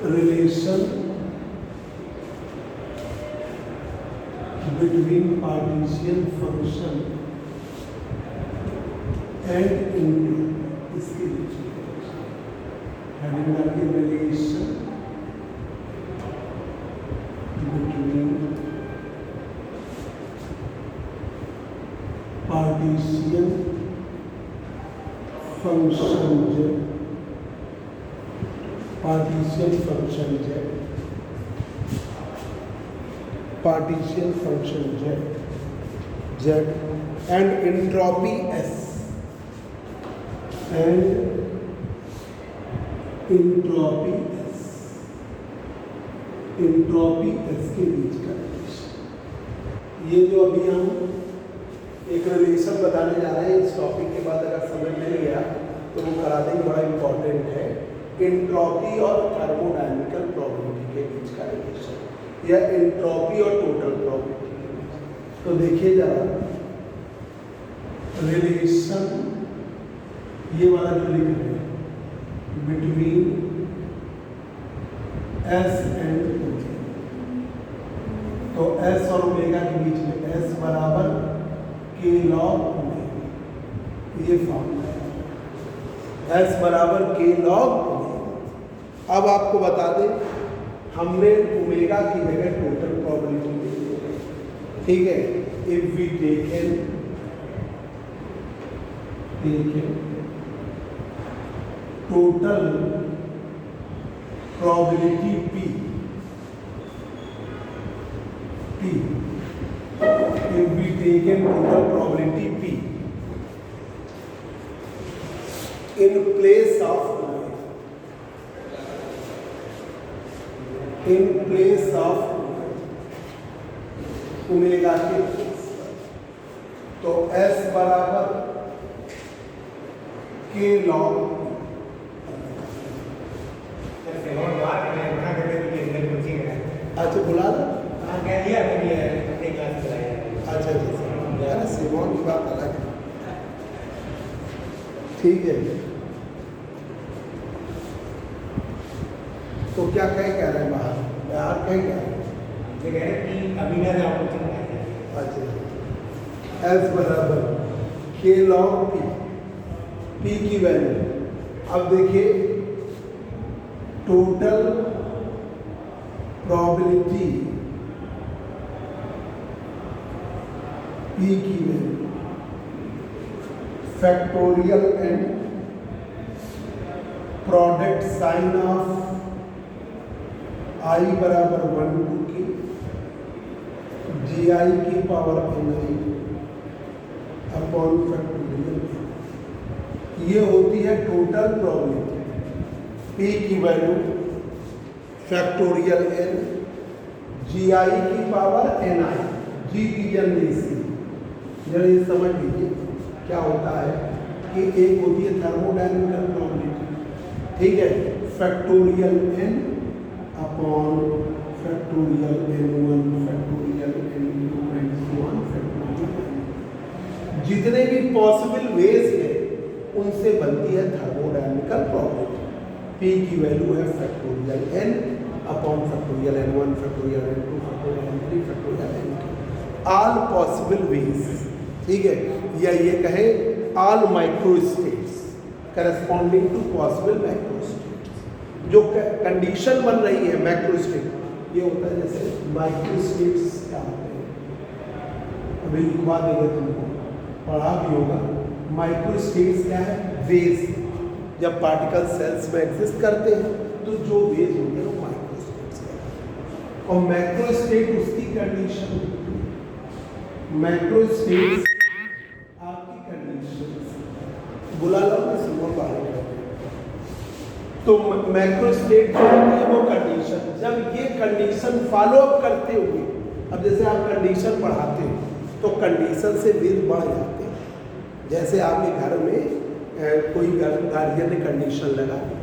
relation between partition function and integral इसके बीच में relation between partition function z and entropy S के बीच का relation. ये जो अभी हम एक रिलेशन बताने जा रहे हैं, इस टॉपिक के बाद अगर समझ में गया तो वो करा देंगे, बड़ा इंपॉर्टेंट है। एंट्रोपी और थर्मोडायनेमिकल प्रॉपर्टी के बीच का रिलेशन या एंट्रोपी और टोटल प्रॉपर्टी के बीच। तो देखिए जरा रिलेशन ये वाला जो लिख रहे हैं बिटवीन एस एंड ओमेगा, तो एस और ओमेगा के बीच में एस बराबर के लॉग ओमेगा, ये फॉर्मूला है एस बराबर के लॉग ओमेगा। अब आपको बता दें हमने ओमेगा की जगह टोटल प्रोबेबिलिटी ली है, ठीक है। If we taken total probability P if we taken total probability P in place of omega के केस, तो S बराबर के लॉग अच्छा बुला लो। अच्छा यार सिमोन की बात अलग है, ठीक है। तो क्या कह रहे हैं बाहर कह रहे हैं अच्छा एस बराबर के लॉग पी की वैल्यू। अब देखिए टोटल प्रोबेबिलिटी P की value factorial and product sign of I बराबर 1 to k GI की पावर NI अपॉन फैक्टोरियल, ये होती है टोटल प्रोबेबिलिटी। P की वैल्यू फैक्टोरियल n GI की power NI, G division AC। जरा ये समझ लीजिए क्या होता है कि एक होती है थर्मोडायनेमिकल प्रोबेबिलिटी, ठीक है, factorial n upon factorial n1 factorial n2 and so on factorial. जितने भी पॉसिबल वेज है उनसे बनती है थर्मोडायनेमिकल प्रोबेबिलिटी। P की वैल्यू है factorial n upon factorial n1 factorial n2 factorial n3 factorial n2, all possible ways, ठीक है। या ये कहे all microstates corresponding to possible macrostates. जो कंडीशन बन रही है मैक्रोस्टेट, ये होता है जैसे माइक्रोस्टेट्स क्या होते हैं, अभी लिखवा देंगे, तुमको पढ़ा भी होगा। माइक्रोस्टेट्स क्या है, वेज। जब पार्टिकल सेल्स में एग्जिस्ट करते हैं तो जो वेज होते हैं वो माइक्रोस्टेट्स है। और मैक्रोस्टेट उसकी कंडीशन, मैक्रोस्टेट्स आपकी कंडीशन बुला लो ना सिंबल बाहर। तो मैक्रोस्टेट जो होती है वो कंडीशन, जब ये कंडीशन फॉलो अप करते हुए, अब जैसे आप कंडीशन पढ़ाते हो तो कंडीशन से वेद बढ़ जाते हैं। जैसे आपके घर में कोई गार्जियन ने कंडीशन लगा दी,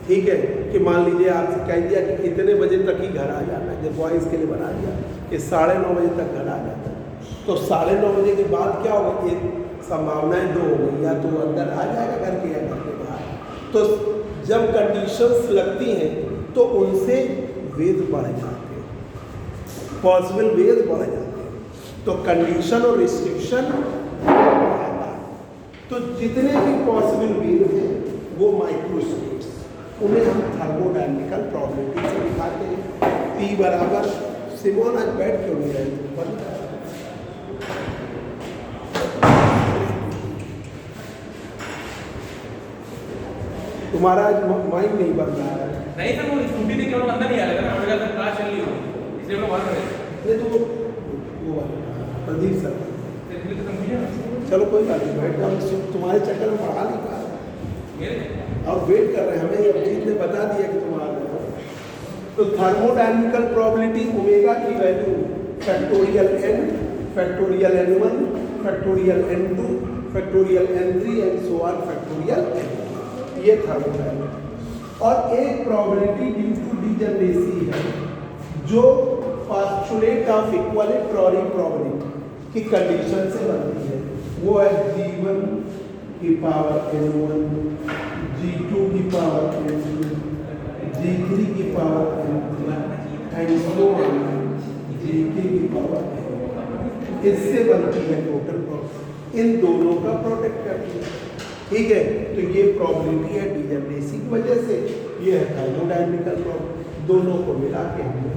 ठीक है, कि मान लीजिए आपसे कह दिया कि इतने बजे तक ही घर आ जाना है, जब बॉयज़ के लिए बना दिया कि 9:30 बजे तक घर आ जाता है, तो 9:30 बजे के बाद क्या होगा, एक संभावनाएं दो हो गई, या तो अंदर आ जाएगा घर के या घर के बाहर। तो जब कंडीशंस लगती हैं तो उनसे वेज बढ़ जाते हैं, पॉसिबल वेज बढ़ जाते हैं, तो कंडीशन और रिस्ट्रिक्शन आता है। तो जितने भी पॉसिबल वेज हैं वो माइक्रो स्टेट्स, उन्हें हम थर्मोडायनेमिकल प्रॉपर्टी से दिखाते हैं। P बराबर, सिमोन आज बैठ क्यों नहीं रहे तुम? तुम्हारा आज माइंड नहीं बन रहा है। नहीं तो वो स्कूटी देख के हम अंदर नहीं आ रहा था, हमारे घर क्लास चल रही होगी इसलिए हम बाहर रहे। नहीं तो वो प्रदीप सर, इसलिए तो समझिए ना। चलो कोई बात नहीं, बैठ जाओ, तुम्हारे चक्कर में पढ़ा नहीं पा रहे मेरे और वेट कर रहे हैं। हमें अभिजीत ने बता दिया कि तुम आ रहे हो। तो थर्मोडायनेमिकल प्रोबेबिलिटी ओमेगा की value factorial n, factorial n1, factorial n2, factorial n3 and so on factorial n। ये थर्मोडायनेमिक। और एक प्रोबेबिलिटी ड्यू टू डिजनरेसी है जो पोस्टुलेट ऑफ इक्वालिटरी प्रोबेबिलिटी की कंडीशन से बनती है। वो है g1 की पावर n1, g2 की पावर n2, g3 की power n3 and so on gk की पावर n। इससे बनती है टोटल प्रोडक्ट, इन दोनों का प्रोडक्ट करती है। ठीक है, तो ये प्रोबेबिलिटी है डिजनरेसी की वजह से, ये है थर्मोडायनेमिकल प्रॉपर्टी। दोनों को मिला के हमने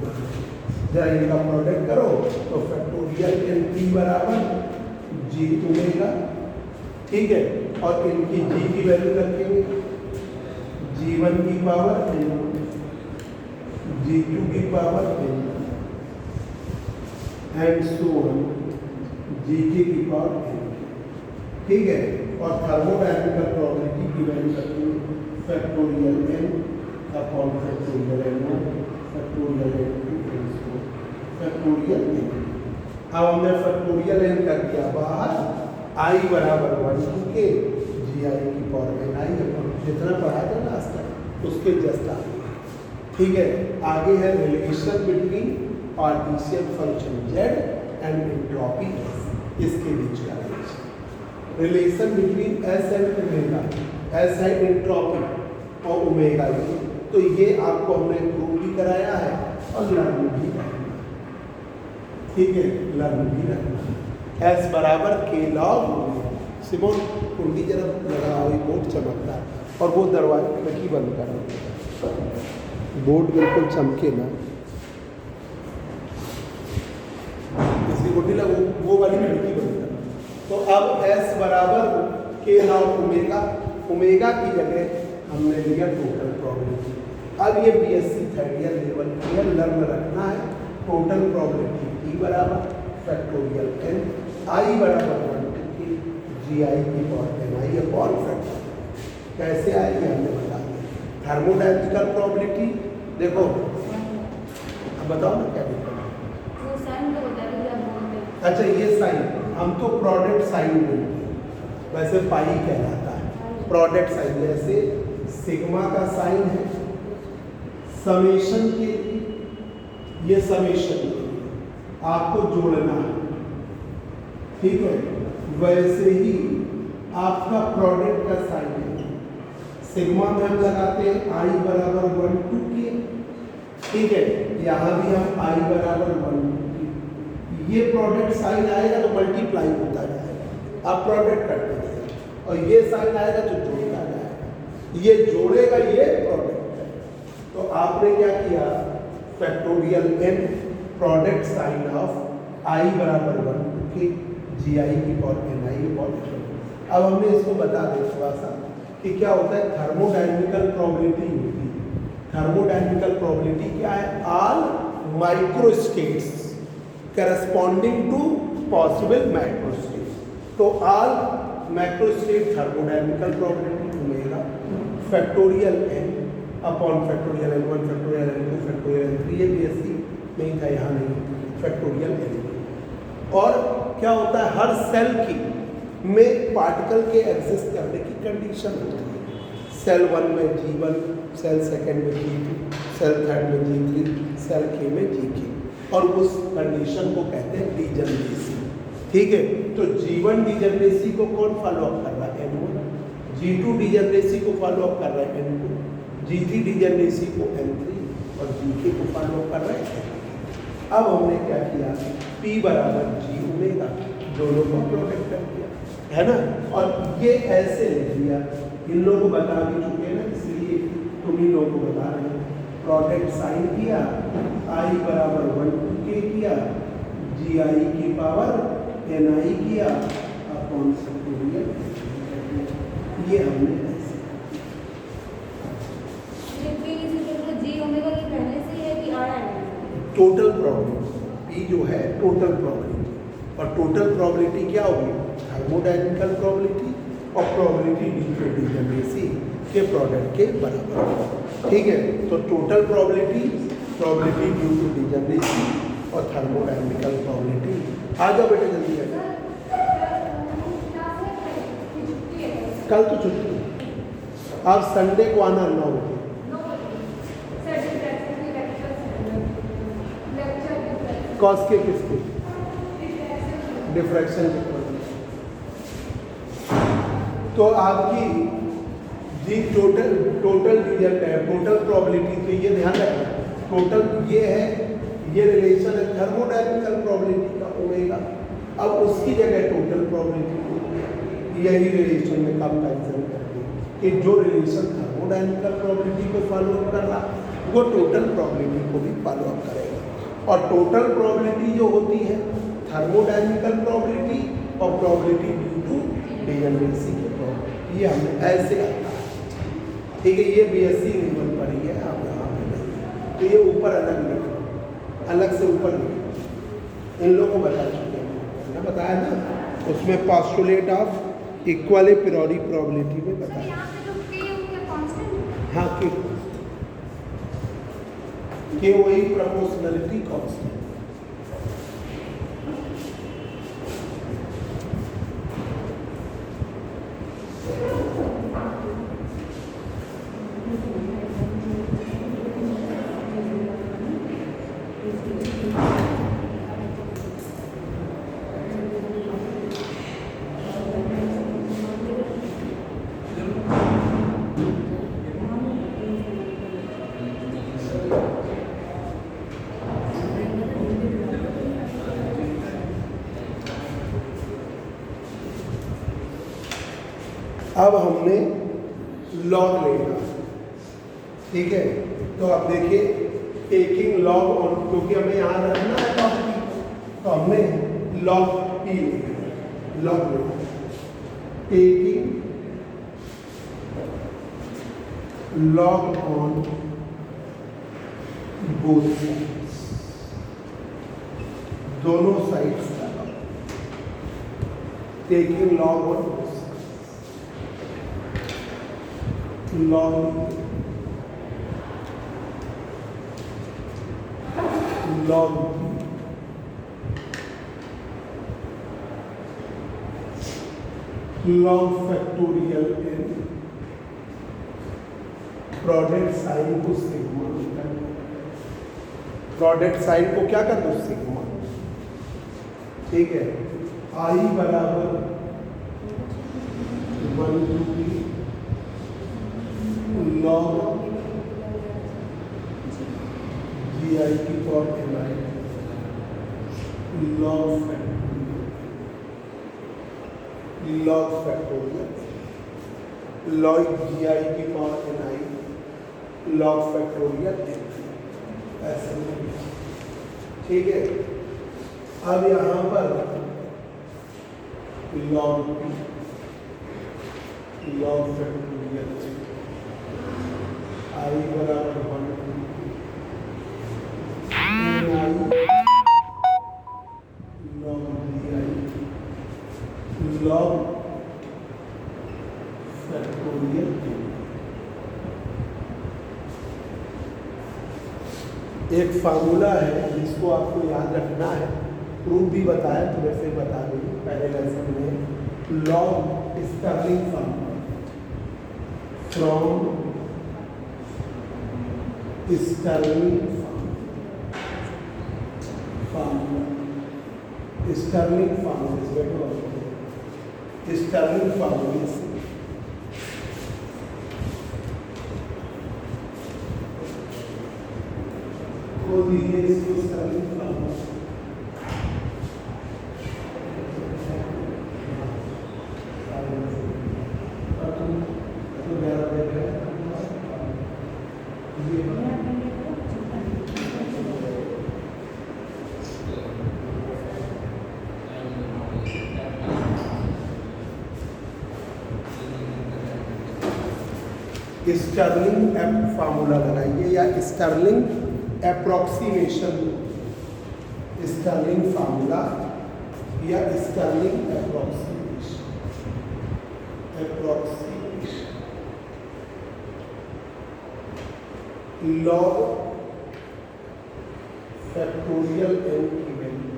जरा इनका प्रोडक्ट करो तो फैक्टोरियल n3 बराबर g ओमेगा, ठीक है, और इनकी g की वैल्यू रखेंगे g1 की पावर n1, g2 की power n and so on gk की पावर n। ठीक है, और थर्मोडायनेमिकल प्रोबेबिलिटी की वैल्यू रखेंगे factorial n upon factorial n1, factorial n2, factorial n। अब हमने फैक्टोरियल n कर दिया बाहर, i बराबर 1 के जी आई की पावर n आई अपन जितना पढ़ा था लास्ट टाइम उसके जस्ट आगे। ठीक है, आगे है relation between partition function z and entropy s, इसके बीच का relation between s and omega, s है एंट्रोपी और ओमेगा ये, तो ये आपको हमने प्रूव भी कराया है और लर्न भी करना। ठीक है, लर्न भी रखना। s बराबर k log ओमेगा। सिमोन कुंडी जरा लगा, बोर्ड चमकता है और वो दरवाजे खिड़की बंद करो, बोर्ड बिल्कुल चमके ना, इसकी कुंडी लगा, वो वाली खिड़की बंद करो। तो अब s बराबर k log ओमेगा, ओमेगा की जगह हमने लिया टोटल प्रोबेबिलिटी। अब ये BSc third year level clear learn रखना है। टोटल प्रोबेबिलिटी T बराबर फैक्टोरियल n, I बराबर 1 की जी आई की पावर n आई अपॉन फैक्टर। कैसे आएगी हमने बता दिया। थर्मोडायनेमिकल प्रोबेबिलिटी देखो, अब बताओ ना क्या दिक्कत है। अच्छा ये साइन, हम तो प्रोडक्ट साइन बोलते हैं, वैसे पाई कहलाता है प्रोडक्ट साइन। जैसे सिग्मा का साइन है समेशन के, ये समेशन आपको जोड़ना है, ठीक है, वैसे ही आपका प्रोडक्ट का साइन है। सिग्मा में हम लगाते हैं i बराबर 1 2 के, ठीक है, यहाँ भी हम i बराबर 1 2 के। ये प्रोडक्ट साइन आएगा तो मल्टीप्लाई होता जाएगा, आप प्रोडक्ट करते जाएगा, और ये साइन आएगा तो जोड़ता जाएगा, ये जोड़ेगा, ये प्रोडक्ट है। तो आपने क्या किया, factorial n product sign of i बराबर 1 2 के जी आई की पावर n आई पावर। अब हमने इसको बता दें थोड़ा सा कि क्या होता है। थर्मोडायनेमिकल प्रोबेबिलिटी होती है, थर्मोडायनेमिकल प्रोबेबिलिटी क्या है, all microstates corresponding to possible macrostates. तो all macrostate thermodynamical probability omega factorial n upon factorial n1, factorial n2, factorial n3, ये बीएससी नहीं था, यहाँ नहीं, फैक्टोरियल n। और क्या होता है, हर सेल की में पार्टिकल के एग्जिस्ट करने की कंडीशन होती है। सेल 1 में G1, सेल सेकंड में G2, सेल थर्ड में G3, सेल K में Gk, और उस कंडीशन को कहते हैं डिजनरेसी। ठीक है, तो G1 डिजनरेसी को कौन फॉलो अप कर रहा है, N1, G2 डिजनरेसी को फॉलो अप कर रहा है N2, G3 डिजनरेसी को N3, और GK को फॉलो कर रहे थे। अब हमने क्या किया, P बराबर G ओमेगा, दोनों को प्रोडक्ट कर दिया, है ना। और ये ऐसे लिख दिया, इन लोगों को बता भी चुके हैं ना, इसलिए तुम ही लोगों को बता रहे हो। प्रोडक्ट साइन किया, I बराबर 1/2K किया, GI की पावर NI किया अपॉन फैक्टोरियल, ये हमने ऐसे टोटल प्रोबेबिलिटी, P जो है टोटल प्रोबेबिलिटी, और टोटल प्रोबेबिलिटी क्या होगी, थर्मोडायनेमिकल प्रोबेबिलिटी और प्रोबेबिलिटी ड्यू टू डिजनरेसी के प्रोडक्ट के बराबर होगा। ठीक है, तो total probability, probability due to degeneracy और थर्मोडायनेमिकल प्रोबेबिलिटी। आ जाओ बेटा जल्दी आ जाओ, कल तो छुट्टी है, आप संडे को आना 9 बजे। कॉस के किसके, डिफ्रैक्शन के प्रोबेबिलिटी। तो आपकी जी टोटल रिजल्ट है, टोटल प्रोबेबिलिटी, तो ये ध्यान रखना, टोटल ये है, ये रिलेशन है थर्मोडायनेमिकल प्रोबेबिलिटी का ओमेगा। अब उसकी जगह टोटल प्रोबेबिलिटी, यही रिलेशन में कंपैरिजन करते हैं कि जो रिलेशन थर्मोडायनेमिकल प्रोबेबिलिटी को फॉलो अप कर रहा वो टोटल प्रोबेबिलिटी को भी फॉलो अप करेगा। और टोटल प्रोबेबिलिटी जो होती है थर्मोडायनेमिकल प्रोबेबिलिटी और प्रोबेबिलिटी ड्यू टू डिजनरेसी के प्रोबेबिलिटी, ये हमें ऐसे आता है। ठीक है, ये BSc लेवल पर ही है, आप यहाँ पे नहीं, तो ये ऊपर अलग लिखो, अलग से ऊपर लिखो, इन लोगों को बता चुके हैं ना, बताया ना, उसमें postulate of equal periodic probability में बताया। हाँ, के वही प्रोपोर्शनलिटी कांस्टेंट। अब हमने लॉग लेना, ठीक है, तो अब देखिए टेकिंग लॉग ऑन, क्योंकि हमें यहाँ रखना है लॉग P, तो हमने लॉग P लॉग लेना, taking log on both sides, दोनों साइड्स का log, taking log on log factorial n, product sign को सिग्मा, प्रोडक्ट साइन को क्या कर दो सिग्मा। ठीक है, I बराबर 1/2 log GI की power NI log factorial log GI की पावर NI log फैक्टोरियल ऐसे। ठीक है, अब यहाँ पर log फैक्टोरियल I बराबर 1/2 log फैक्टोरियल। एक फार्मूला है जिसको आपको याद रखना है, प्रूफ भी बताया तो वैसे बता दूँ पहले लेसन में, log Stirling formula from Stirling formula, Stirling formula, Stirling फार्मूले से दीजिए इसको स्टर्लिंग फार्मूला। स्टर्लिंग फार्मूला लगाइए या स्टर्लिंग अप्रोक्सीमेशन, स्टर्लिंग फार्मूला या Stirling approximation, log factorial n की value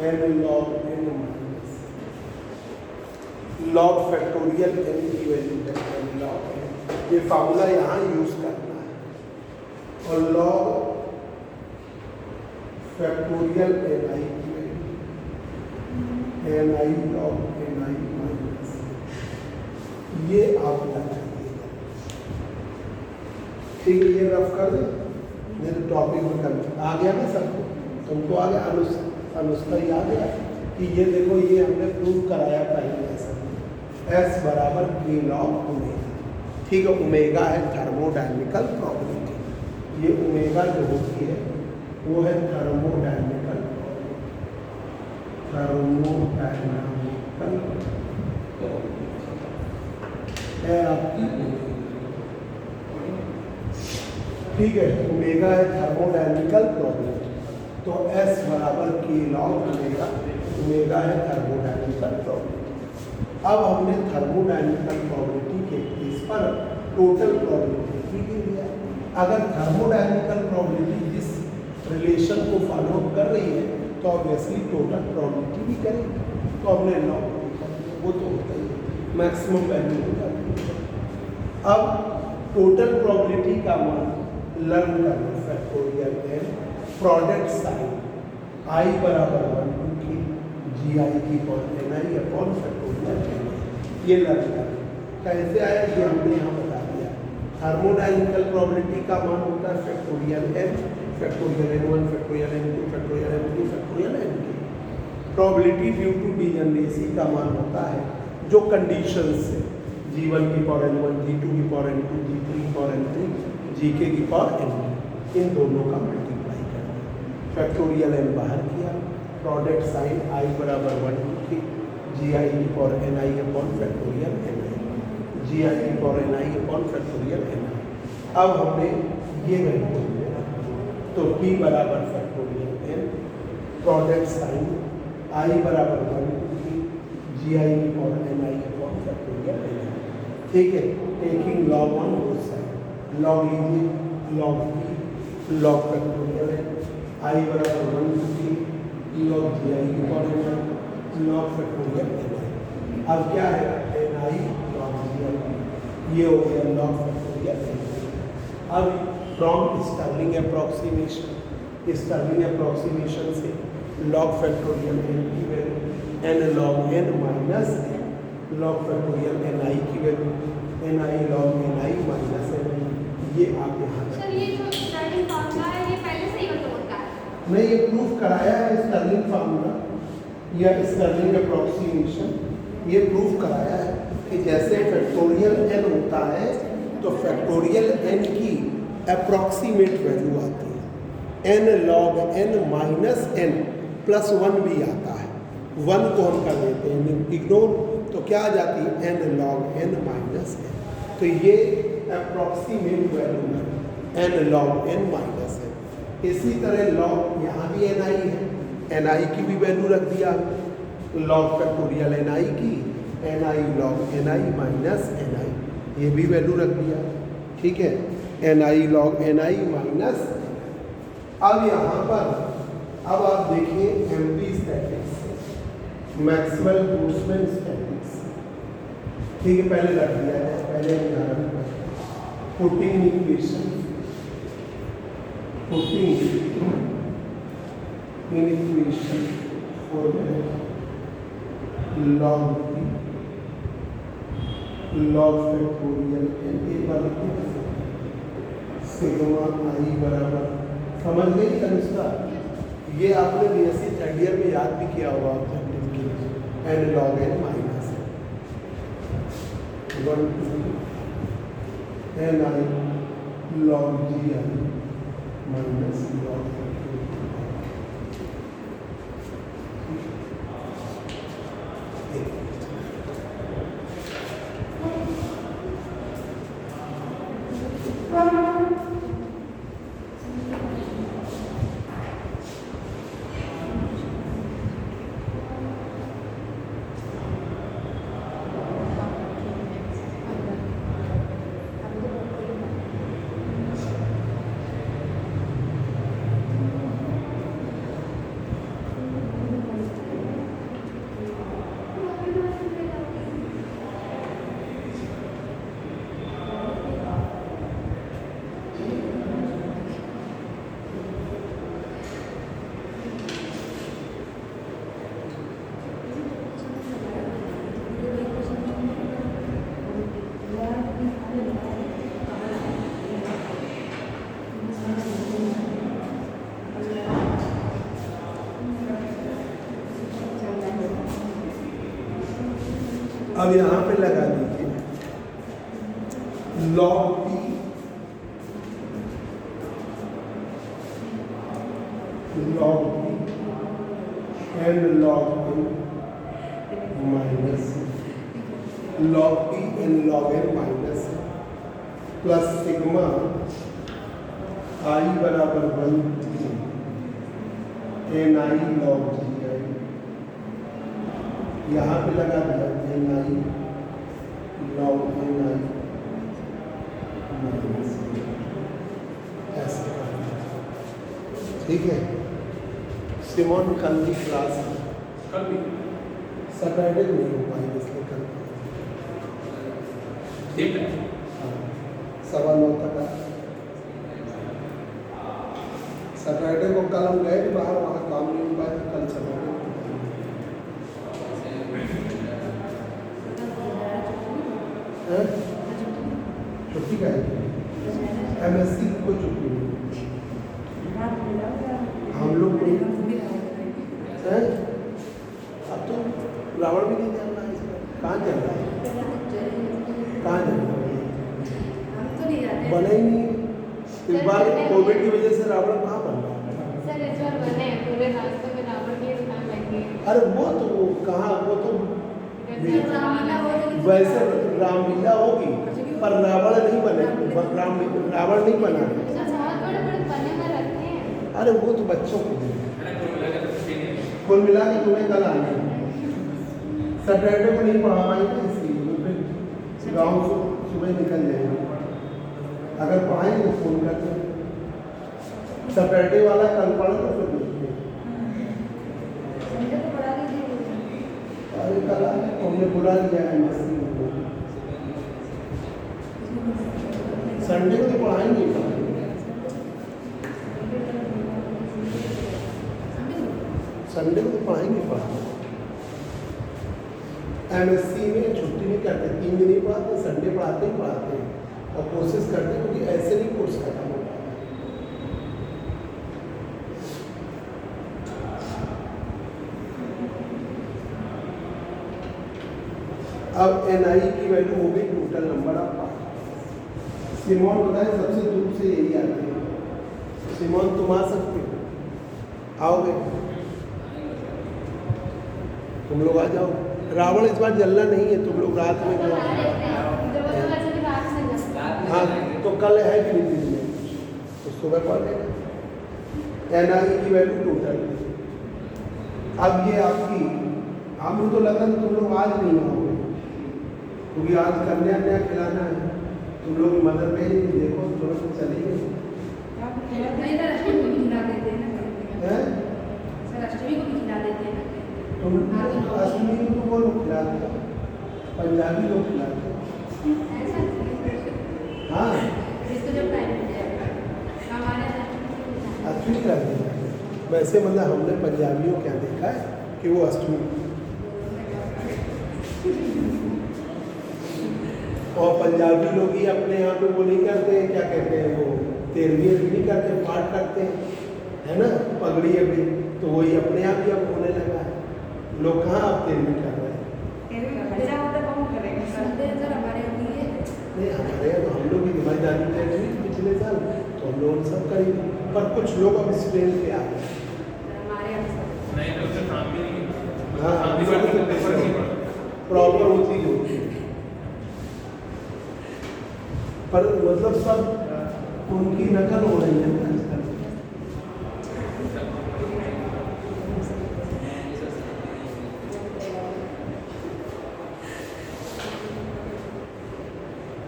n log n minus log factorial n की वैल्यू n log n, ये फार्मूला यहाँ यूज करना है। और लॉग फैक्टोरियल ni की value ni log ni minus, ये आप लगाइएगा। ठीक है, ये रफ कर दें, मेरे टॉपिक में कर आ गया ना सबको, तुमको आ गया अनुष्का ही आ गया कि ये देखो ये हमने प्रूव कराया पहले ऐसा, S बराबर k log ओमेगा। ठीक है, ओमेगा है थर्मोडायनेमिकल प्रॉपर्टी, ये ओमेगा जो होती है वो है थर्मोडायनेमिकल है आपकी। ठीक है, ओमेगा है थर्मोडायनेमिकल प्रॉपर्टी, तो S बराबर k log ओमेगा, ओमेगा है थर्मोडायनेमिकल प्रॉपर्टी। अब हमने थर्मोडायनेमिकल प्रॉपर्टी के केस पर टोटल प्रॉपर्टी भी लिया। अगर थर्मोडायनेमिकल प्रॉपर्टी जिस रिलेशन को फॉलो कर रही है तो ऑब्वियसली टोटल प्रॉपर्टी भी करेगी, तो हमने लॉ वो तो होता ही मैक्सिमम वैल्यू होता है। अब टोटल प्रॉपर्टी का मान लर्न करना factorial n product sign i बराबर 1 to k जी आई की point ni upon factorial n, ये लर्न करना कैसे आया ये हमने यहाँ बता दिया। थर्मोडायनेमिकल प्रॉपर्टी का मान होता है factorial n, factorial n1, factorial n2, factorial n3, factorial nk। Probability due to degeneracy का मान होता है जो कंडीशंस है g1 की पावर n1, g2 की पावर n2, g3 की पावर n3, gk की पावर n, इन दोनों का मल्टीप्लाई करना। फैक्टोरियल n बाहर किया, प्रोडक्ट साइन i बराबर 1 to k जी आई की power ni upon factorial ni, G I की power ni upon factorial ni। अब हमने ये वैल्यू लेना, तो p बराबर factorial n product sign i बराबर 1 to k जी आई की power ni upon factorial ni। ठीक है, taking log on both side, log लीजिए log p log factorial n i बराबर 1 to k log ji I की power n log factorial n। अब क्या है n i log ji I, ये हो गया लॉग फैक्टोरियल n। अब from Stirling approximation, Stirling approximation से लॉग फैक्टोरियल n की value n log n minus log factorial ni की value ni log ni minus n, ये आप यहाँ सर ये जो स्टर्लिंग फार्मूला है ये पहले से ही होता है? नहीं, ये प्रूफ कराया है स्टर्लिंग फार्मूला या स्टर्लिंग अप्रोक्सीमेशन, ये प्रूफ कराया है कि जैसे फैक्टोरियल n होता है तो फैक्टोरियल n की अप्रोक्सीमेट वैल्यू आती है n log n minus n plus 1 भी आता है, 1 को हम कर देते हैं इग्नोर, तो क्या आ जाती है n log n minus n, तो ये अप्रोक्सीमेट वैल्यू है n log n minus n। इसी तरह लॉग यहाँ भी ni है, ni की भी वैल्यू रख दिया, लॉग फैक्टोरियल ni की ni log ni minus ni, ये भी वैल्यू रख दिया। ठीक है, ni log ni माइनस। अब यहाँ पर अब आप देखिए empty statics, Maxwell Boltzmann statics. ठीक है, पहले रख दिया है, पहले putting equation, putting in equation for log factorial n, एक बार सिग्मा i बराबर समझ गई अनुष्का? ये आपने बीएससी थर्ड ईयर में याद भी किया होगा ऑब्जेक्टिव के लिए, N log N minus N I log ji I minus log अब यहाँ पे लगा दीजिए log P log P and log N minus log P and log N minus plus sigma आई बराबर 1 एन आई लॉग जी आई, यहाँ पे लगा दिया N I log N I minus ऐसे कर दिया। ठीक है, सिमोन कल की क्लास है, कल भी सैटरडे नहीं हो पाएगी इसलिए कल ठीक है। 9:15 तक सैटरडे को कल हम गए थे बाहर, वहाँ काम नहीं हो पाया, कल सैटरडे छुट्टी का है, एमएससी को छुट्टी नहीं, हम लोग को हैं? अब तो रावण भी नहीं चल रहा है इसमें, कहाँ चल रहा है, कहाँ चल रहा है, बना ही नहीं। इस बार कोविड की वजह से रावण कहाँ बन रहा है? सर इस बार बने पूरे रास्ते में रावण के स्थान लेंगे। अरे वो तो कहाँ, वो तो वैसे रामलीला होगी पर रावण नहीं बने, रावण नहीं बना। बहुत बड़े बड़े बने में रखते हैं। अरे वो तो बच्चों को कुल मिला के तुम्हें कल आना है, सैटरडे को नहीं पढ़ा पाएंगे इसलिए फिर गाँव से सुबह निकल जाएंगे। अगर पढ़ाएंगे तो फोन करते हैं, सैटरडे वाला कल पढ़े तो फिर देखते हैं। अरे कल आए हमने बुला लिया है एमएससी को, संडे को तो पढ़ाएंगे। संडे को तो पढ़ाएंगे एमएससी में छुट्टी नहीं करते, 3 दिन ही पढ़ाते, संडे पढ़ाते ही पढ़ाते हैं और कोशिश करते हैं क्योंकि ऐसे नहीं कोर्स खत्म होता है। अब एन आई की वैल्यू हो गई टोटल नंबर ऑफ पार्ट। सिमोन बताए सबसे दूर से यही आते हैं। सिमोन तुम आ सकते हो, आओगे तुम लोग आ जाओ। रावण इस बार जलना नहीं है, तुम लोग रात में जाओ। हाँ तो कल है कि नहीं दिन में, तो सुबह पढ़ लेना। एन आई की वैल्यू टोटल। अब ये आपकी, हम तो लगा तुम लोग आज नहीं आओगे क्योंकि आज कन्या नया खिलाना है, तुम लोग मदर पे ही देखो तुरंत चली गई। तुम अश्विनी को तो वो लोग खिलाते हैं, पंजाबी लोग खिलाते हैं। हाँ अश्विनी का देखा है वैसे, मतलब हमने पंजाबियों क्या देखा है कि वो अष्टमी और पंजाबी लोग ही अपने यहाँ पे वो नहीं करते हैं, क्या कहते हैं वो 13वीं नहीं करते, पाठ करते हैं। है ना, पगड़ी अभी तो वही अपने आप ही अब होने लगा है। लोग कहाँ अब 13वीं कर रहे हैं? जरा हमारे यहाँ नहीं है। नहीं हमारे यहाँ तो हम लोग भी, हमारी दादी ने की पिछले साल, तो हम लोग सब करी, पर कुछ लोग अब इस ट्रेन पे आ गए। हमारे यहाँ सब नहीं तो उससे काम भी नहीं हाँ काम भी सब करते पेपर नहीं पढ़ते। प्रॉपर होती होती है, पर मतलब सब उनकी नकल हो रही है आजकल।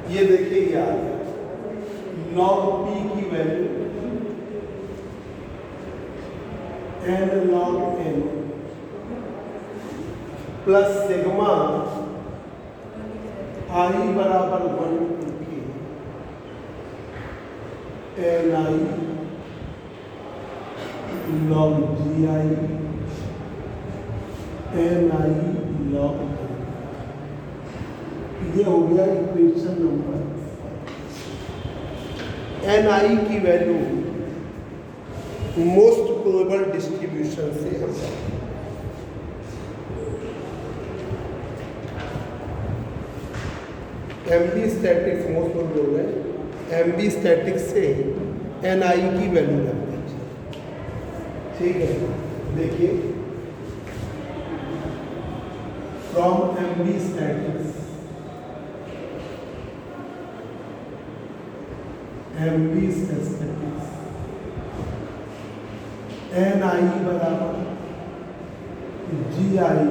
ये देखिए यार, log p की value n log n plus sigma i बराबर 1 के n i log g i n i log n। ये हो गया इक्वेशन नंबर। एन आई की वैल्यू मोस्ट प्रोबेबल डिस्ट्रीब्यूशन से हम एमबी स्टैटिक्स मोस्ट प्रोबेबल है, एमबी स्टैटिक्स से एन आई की वैल्यू लग दीजिए। ठीक है, देखिए from MB statistics MB statistics N आई बराबर जी आई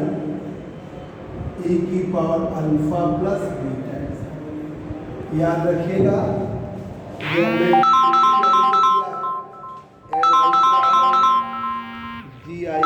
e की पावर अल्फा प्लस बीटा। याद रखिएगा ये हमने जी आई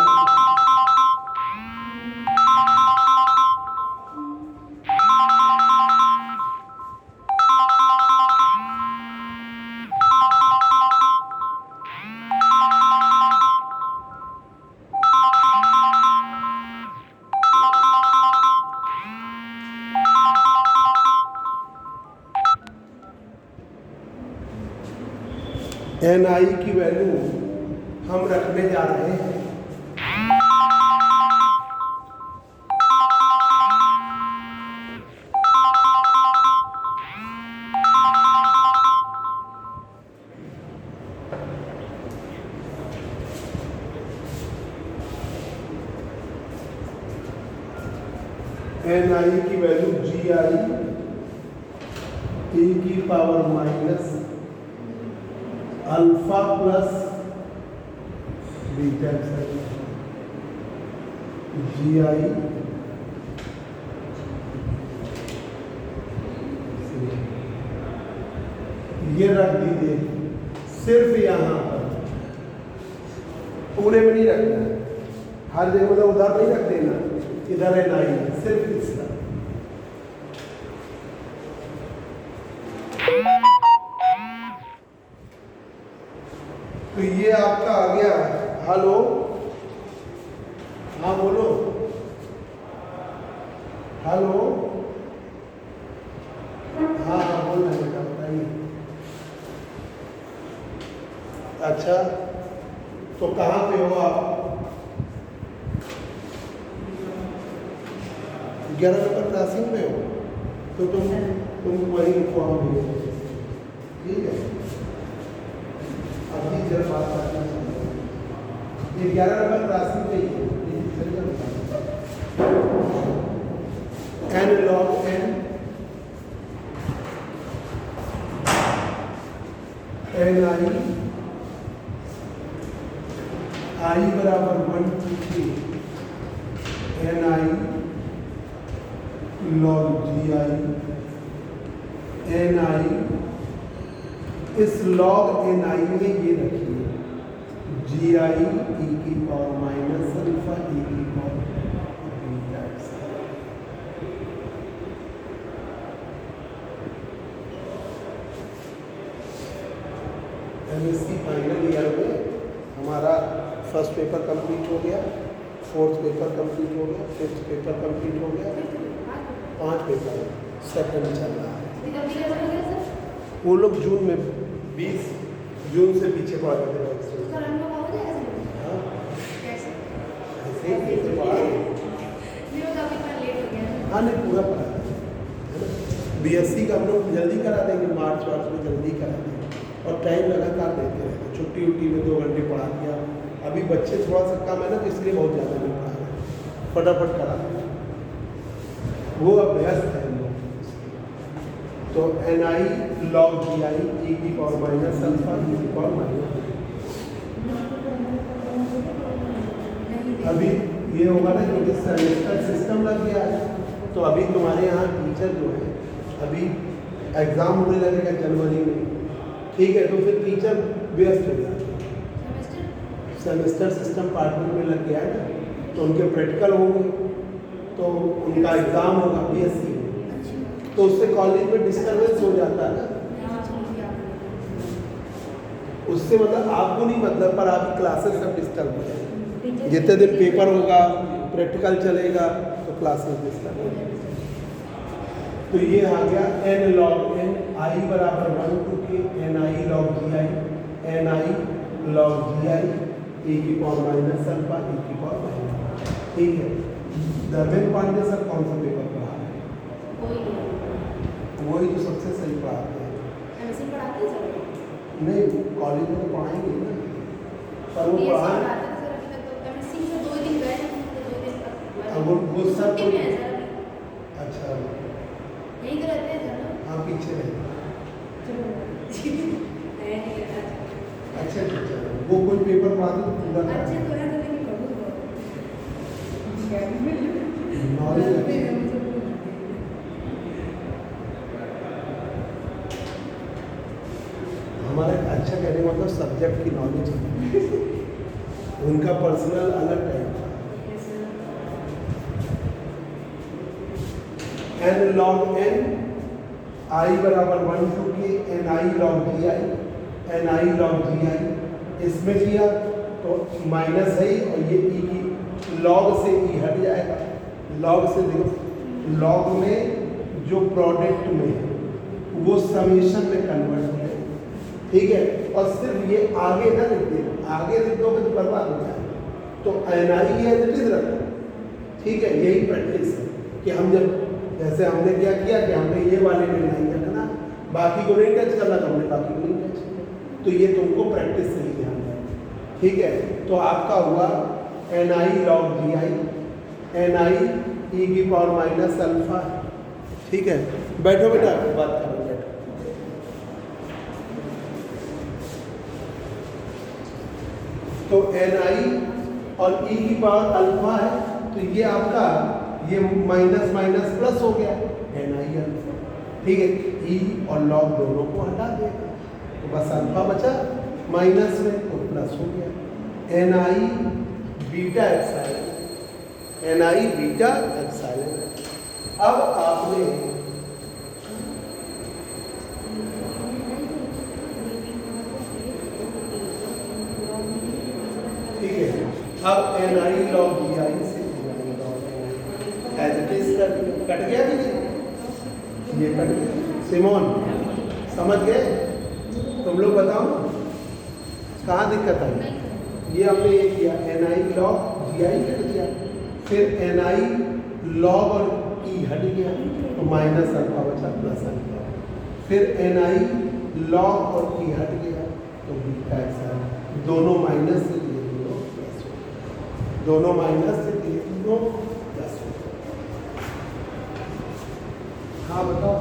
एन आई की वैल्यू हम रखने जा रहे हैं एन आई की वैल्यू जी आई e की power minus alpha plus beta G I ये रख दीजिए सिर्फ यहाँ पर, पूरे में नहीं रखना, हर जगह मतलब उधर नहीं रख देना, इधर है नहीं, सिर्फ इसका। तो ये आपका आ गया। हेलो, हाँ बोलो, हेलो, हाँ हाँ बोल रहे बेटा, बताइए। अच्छा, तो कहाँ पे हो आप? 11 नंबर क्रॉसिंग में हो, तो तुम वहीं रुको, हम भेज, ठीक है? अभी जरा बात करना चाहिए, ये 11 नंबर क्रॉसिंग पे ही है। एन लॉग एन एन आई बराबर 1 2 3 n I log ji I N i. इस लॉग एन आई में ये रखिए जी आई ई की पावर माइनस अल्फा ई की power beta. MSc final year में हमारा फर्स्ट पेपर कंप्लीट हो गया, फोर्थ पेपर कंप्लीट हो गया, फिफ्थ पेपर कंप्लीट हो गया, 5 पेपर, सेकंड चल रहा है। वो लोग जून में 20 जून से पीछे पड़ गए थे। एक एक से पढ़ा रहे हैं। नहीं वो काफी बार लेट हो गया। हाँ नहीं पूरा पढ़ा रहे हैं, है ना। बीएससी का हम लोग जल्दी करा देंगे, मार्च वार्च में जल्दी करा देंगे और टाइम लगातार देते रहते हैं। छुट्टी उट्टी में 2 घंटे पढ़ा दिया। अभी बच्चे थोड़ा सा कम है ना, तो इसलिए बहुत ज़्यादा नहीं पढ़ा रहे, फटाफट करा दें। वो अभ्यास है हम लोग। तो NI log GI e की पावर माइनस अल्फा e की पावर माइनस। अभी ये होगा ना क्योंकि सेमेस्टर सिस्टम लग गया है, तो अभी तुम्हारे यहाँ टीचर जो है, अभी एग्ज़ाम होने लगेगा जनवरी में, ठीक है, तो फिर टीचर व्यस्त हो जाते हैं। सेमेस्टर सिस्टम पार्ट 1 में लग गया है ना, तो उनके प्रैक्टिकल होंगे, तो उनका एग्ज़ाम होगा BSc में, तो उससे कॉलेज में डिस्टर्बेंस हो जाता है ना। उससे मतलब आपको नहीं मतलब, पर आपकी क्लासेस सब डिस्टर्ब हो जाएगी। जितने दिन पेपर होगा, प्रैक्टिकल चलेगा, तो क्लासेस डिस्टर्ब हो जाएगी। तो ये आ गया n log n I बराबर 1 to k NI log GI NI log GI e की पावर माइनस अल्फा e की पावर माइनस, ठीक है। धर्मेंद्र पांडे सर कौन सा पेपर पढ़ा रहे हैं? वही तो सबसे सही पढ़ाते हैं। नहीं कॉलेज में तो पढ़ाएंगे ना, पर वो पढ़ा वो सर तो अच्छा यही तो रहते हैं सर। हाँ पीछे रहे। अच्छा टीचर वो कोई पेपर पढ़ाते तो पूरा अच्छे तो है तो लेकिन नॉलेज अच्छी है। हमारा अच्छा कहने का मतलब सब्जेक्ट की नॉलेज है। उनका पर्सनल अलग टाइप था। n log n I बराबर 1 to k NI log GI NI log GI, इसमें किया तो माइनस है ही, और ये e की log से e हट जाएगा। log से देखो, log में जो प्रोडक्ट में है वो समेशन में कन्वर्ट हो जाए, ठीक है। और सिर्फ ये आगे ना लिख दे, आगे लिख दोगे तो बर्बाद हो जाएगा। तो NI है तो रखो, ठीक है। यही प्रैक्टिस है कि हम जब जैसे हमने क्या किया कि हमने ये वाले में नहीं करना, बाकी को नहीं टच करना, तो हमने बाकी को नहीं टच किया। तो ये तुमको प्रैक्टिस से ही ध्यान है, ठीक है। तो आपका हुआ NI log GI NI e की पावर माइनस अल्फा, ठीक है। बैठो बेटा, बात करो बैठो। तो NI और e की पावर अल्फा है, तो ये आपका ये माइनस माइनस प्लस हो गया NI अल्फा, ठीक है। e और log दोनों को हटा देगा, तो बस अल्फा बचा, माइनस में तो प्लस हो गया। NI beta epsilon, NI beta epsilon. अब आपने ठीक है, अब NI log GI से एज इट इज कट गया कि नहीं? ये कट गया। सिमोन समझ गए? तुम लोग बताओ कहाँ दिक्कत आई? ये हमने ये किया NI log GI कट गया, फिर NI log और e हट गया, तो माइनस अल्फा बचा प्लस अल्फा, फिर NI log और e हट गया, तो बीटा एप्सिलॉन। दोनों माइनस से दिए, दोनों प्लस हो गए, दोनों माइनस से दिए, दोनों प्लस हो गए। हाँ बताओ।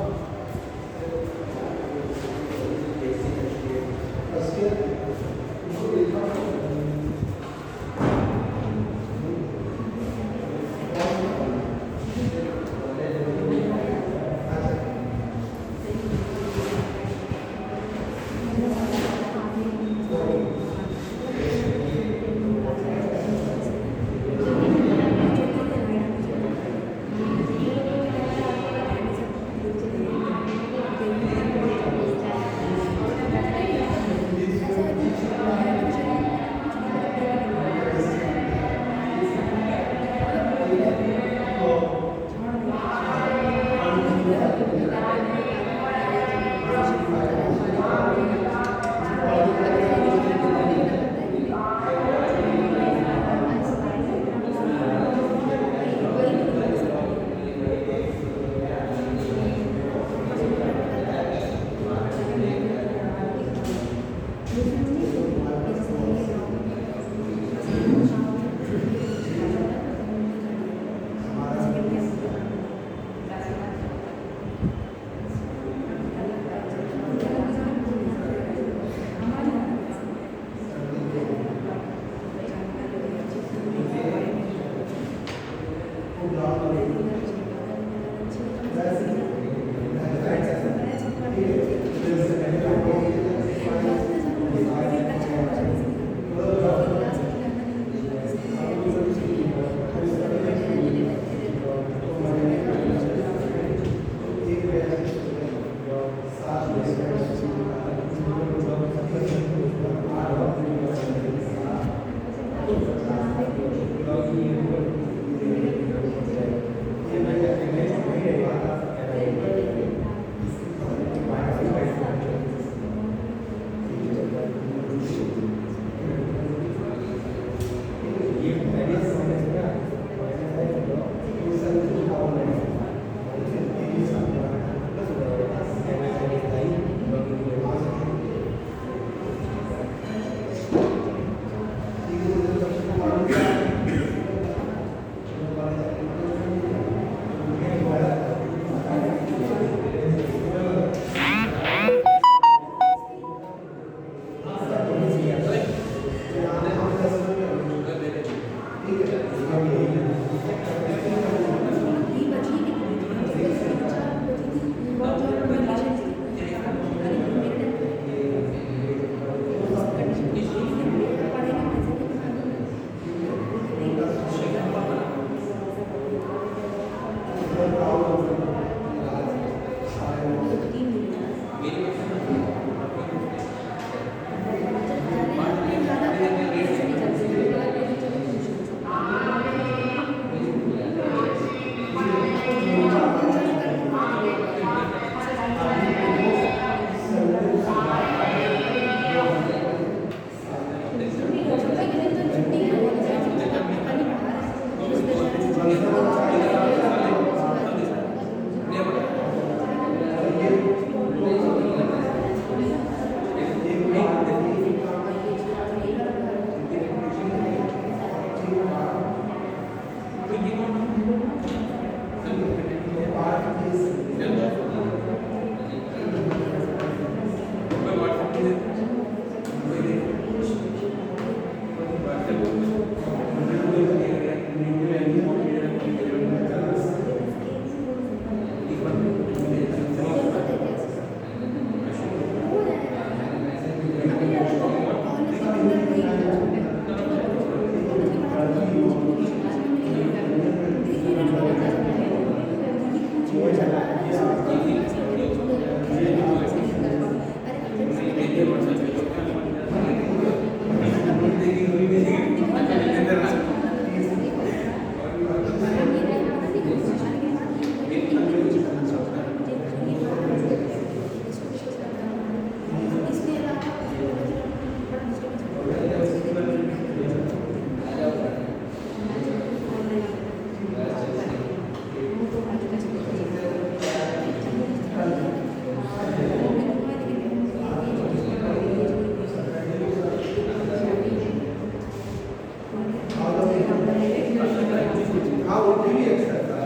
हाँ वो भी अच्छा था।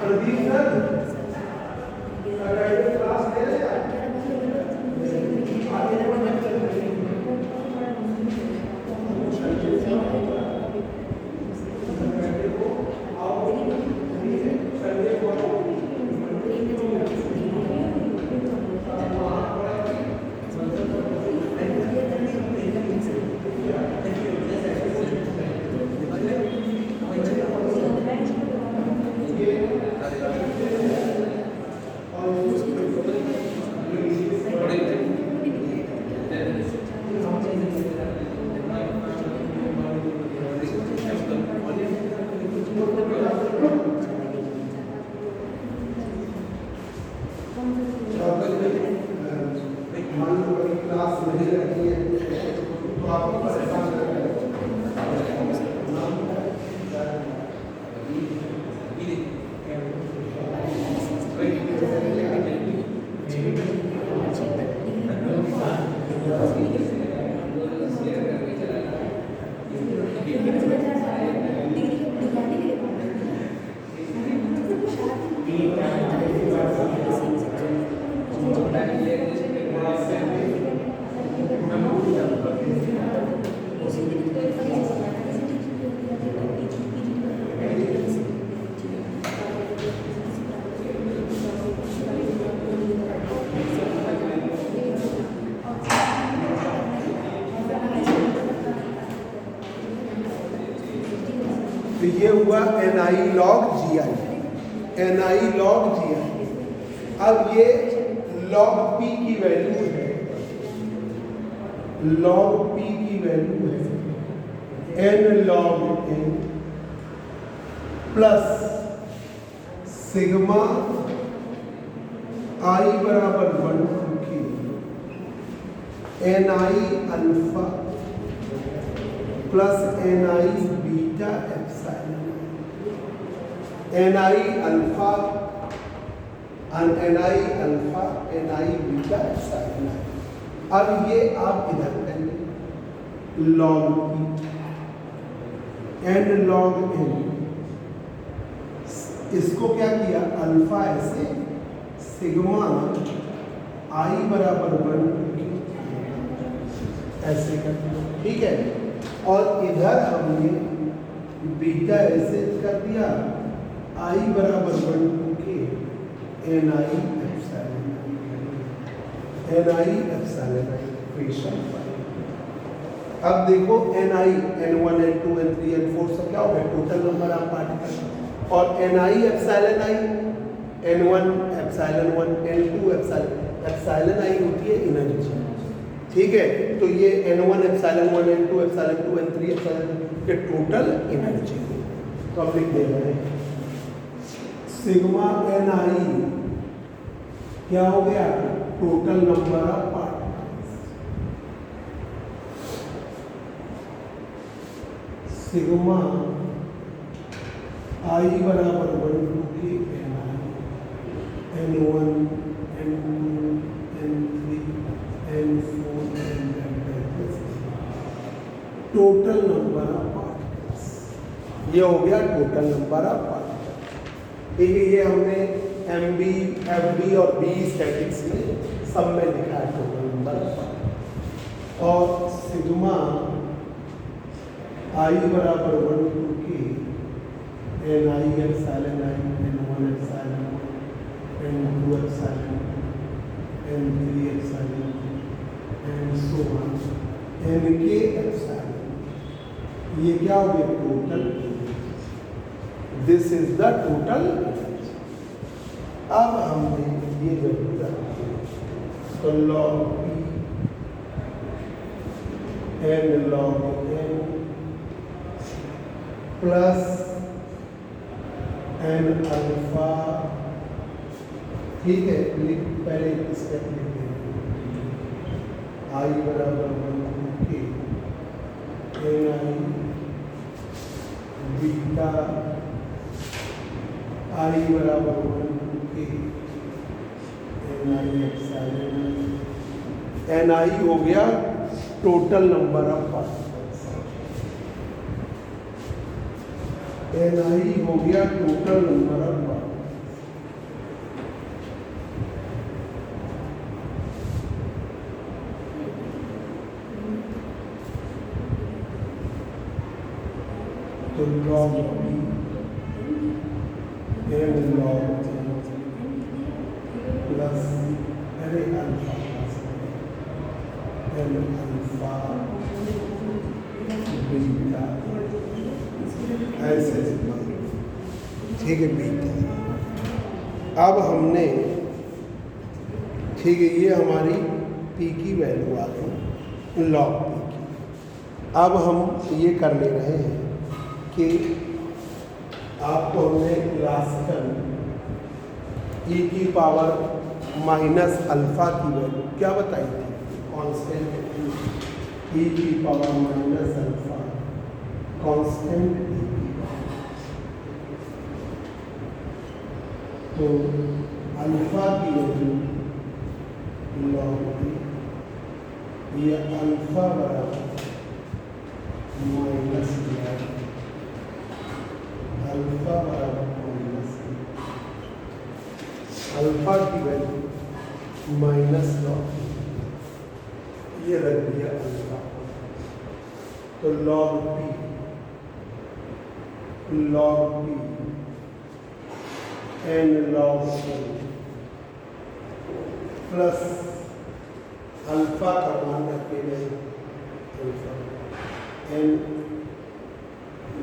प्रदीप सर क्लास ले रहे हैं। मान लो कभी क्लास नहीं रखी है तो आपको परेशान तो ये हुआ NI log GI, NI log GI। अब ये log P की वैल्यू है, log P की वैल्यू है N log N plus sigma I बराबर 1 की NI alpha plus NI beta epsilon, NI alpha NI alpha NI beta epsilon. अब ये आप इधर करेंगे log P N log N, इसको क्या किया अल्फा ऐसे सिग्मा I बराबर 1 ऐसे कर दिया, ठीक है। और इधर हमने बीटा ऐसे कर दिया I बराबर 1 के NI epsilon, NI epsilon equation. अब देखो NI N1 N2 N3 N4 सब क्या हो गया टोटल नंबर ऑफ पार्टिकल, और NI epsilon I N1 epsilon 1 N2 epsilon I होती है एनर्जी, ठीक है। तो ये N1 epsilon 1 N2 epsilon 2 N3 epsilon के टोटल एनर्जी। तो अब लिख दे रहे हैं सिग्मा NI क्या हो गया total number of particles, sigma I बराबर 1 की N1 N2 N3 N4 total number of particles, ये हो गया टोटल नंबर ऑफ पार्टिकल्स। ठीक है, ये हमने MB FB और B स्टैटिक्स में सब में लिखा है टोटल नंबर ऑफ पार्टिकल्स। और सिग्मा I बराबर 1 की NI epsilon I N1 epsilon N2 epsilon N3 epsilon and so on NK epsilon. ये क्या हो गया total, this is the total. अब हमने ये वैल्यू रखी तो log p n log n plus n alpha, ठीक है, पहले स्टेप लिख देंगे आई बराबर 1 के एन आई बीटा आई बराबर 1 के n i epsilon. N i हो गया total number of particles, n i हो गया टोटल नंबर ऑफ पार्टिकल्स। तो log p n log n plus अरे अल्फा n अल्फा बीटा ऐसे, ठीक है बीटा। अब हमने, ठीक है, ये हमारी p की वैल्यू आ गई log p की। अब हम ये कर ले रहे हैं कि आपको हमने क्लासिकल e की पावर माइनस अल्फा की वैल्यू क्या बताई थी, कांस्टेंट e की power minus alpha, constant e की पावर। तो अल्फा की वैल्यू log p, ये अल्फा बराबर माइनस अल्फा बराबर माइनस, अल्फा की वैल्यू माइनस लॉग, ये रख दिया अल्फा। तो log p n log n plus alpha का मान रखे गए alpha n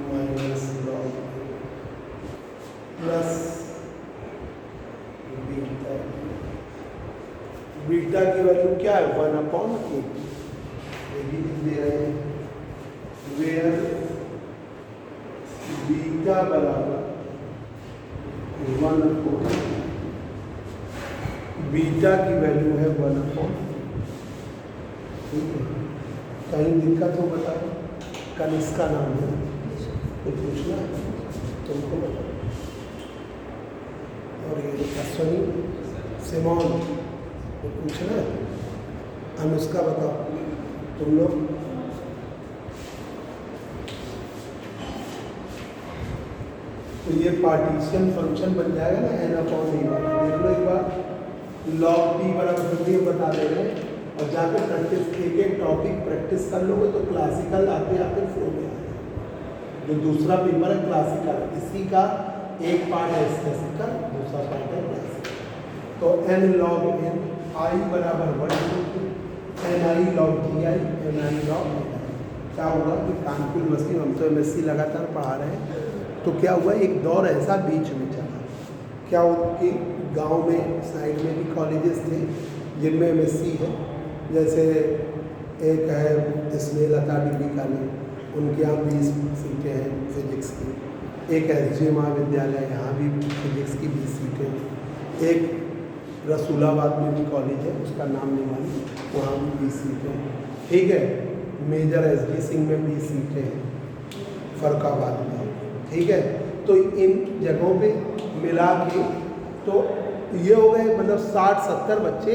minus log plus beta, beta की वैल्यू क्या है 1/8 दे रहे हैं, वेयर बीटा बराबर 1/4, बीटा की वैल्यू है 1/4, ठीक है। कहीं दिक्कत हो बताओ, कल इसका नाम है कुछ पूछना है तुमको बताओ। और ये अश्वनी सिमोन को पूछना है, अनुष्का बताओ तुम लोग। तो ये पार्टीशन फंक्शन बन जाएगा ना n/a वाला, देख लो एक बार। log p बराबर फिर बता दे रहे हैं, और जाकर प्रैक्टिस एक एक टॉपिक प्रैक्टिस कर लोगे तो क्लासिकल आते आते फ्लो में आ जाएगा। जो दूसरा पेपर है क्लासिकल, इसी का एक पार्ट है स्टैटिस्टिकल, दूसरा पार्ट है क्लासिकल। तो n log n आई बराबर 1 N I log G I N I log क्या हुआ कि कानपुर यूनिवर्सिटी में हम तो MSc लगातार पढ़ा रहे हैं, तो क्या हुआ एक दौर ऐसा बीच में चला, क्या हुआ कि गांव में साइड में भी कॉलेजेस थे जिनमें MSc है, जैसे एक है इसमें लता डिग्री कॉलेज, उनके यहाँ 20 सीटें हैं फिजिक्स की, एक SJ महाविद्यालय यहाँ भी फिजिक्स की 20 सीटें हैं, एक रसूलाबाद में भी कॉलेज है उसका नाम नहीं मालूम, वहाँ भी 20 सीटें हैं, ठीक है। मेजर SG सिंह में 20 सीटें हैं फरुखाबाद में, ठीक है। तो इन जगहों पे मिला के तो ये हो गए मतलब 60-70 बच्चे,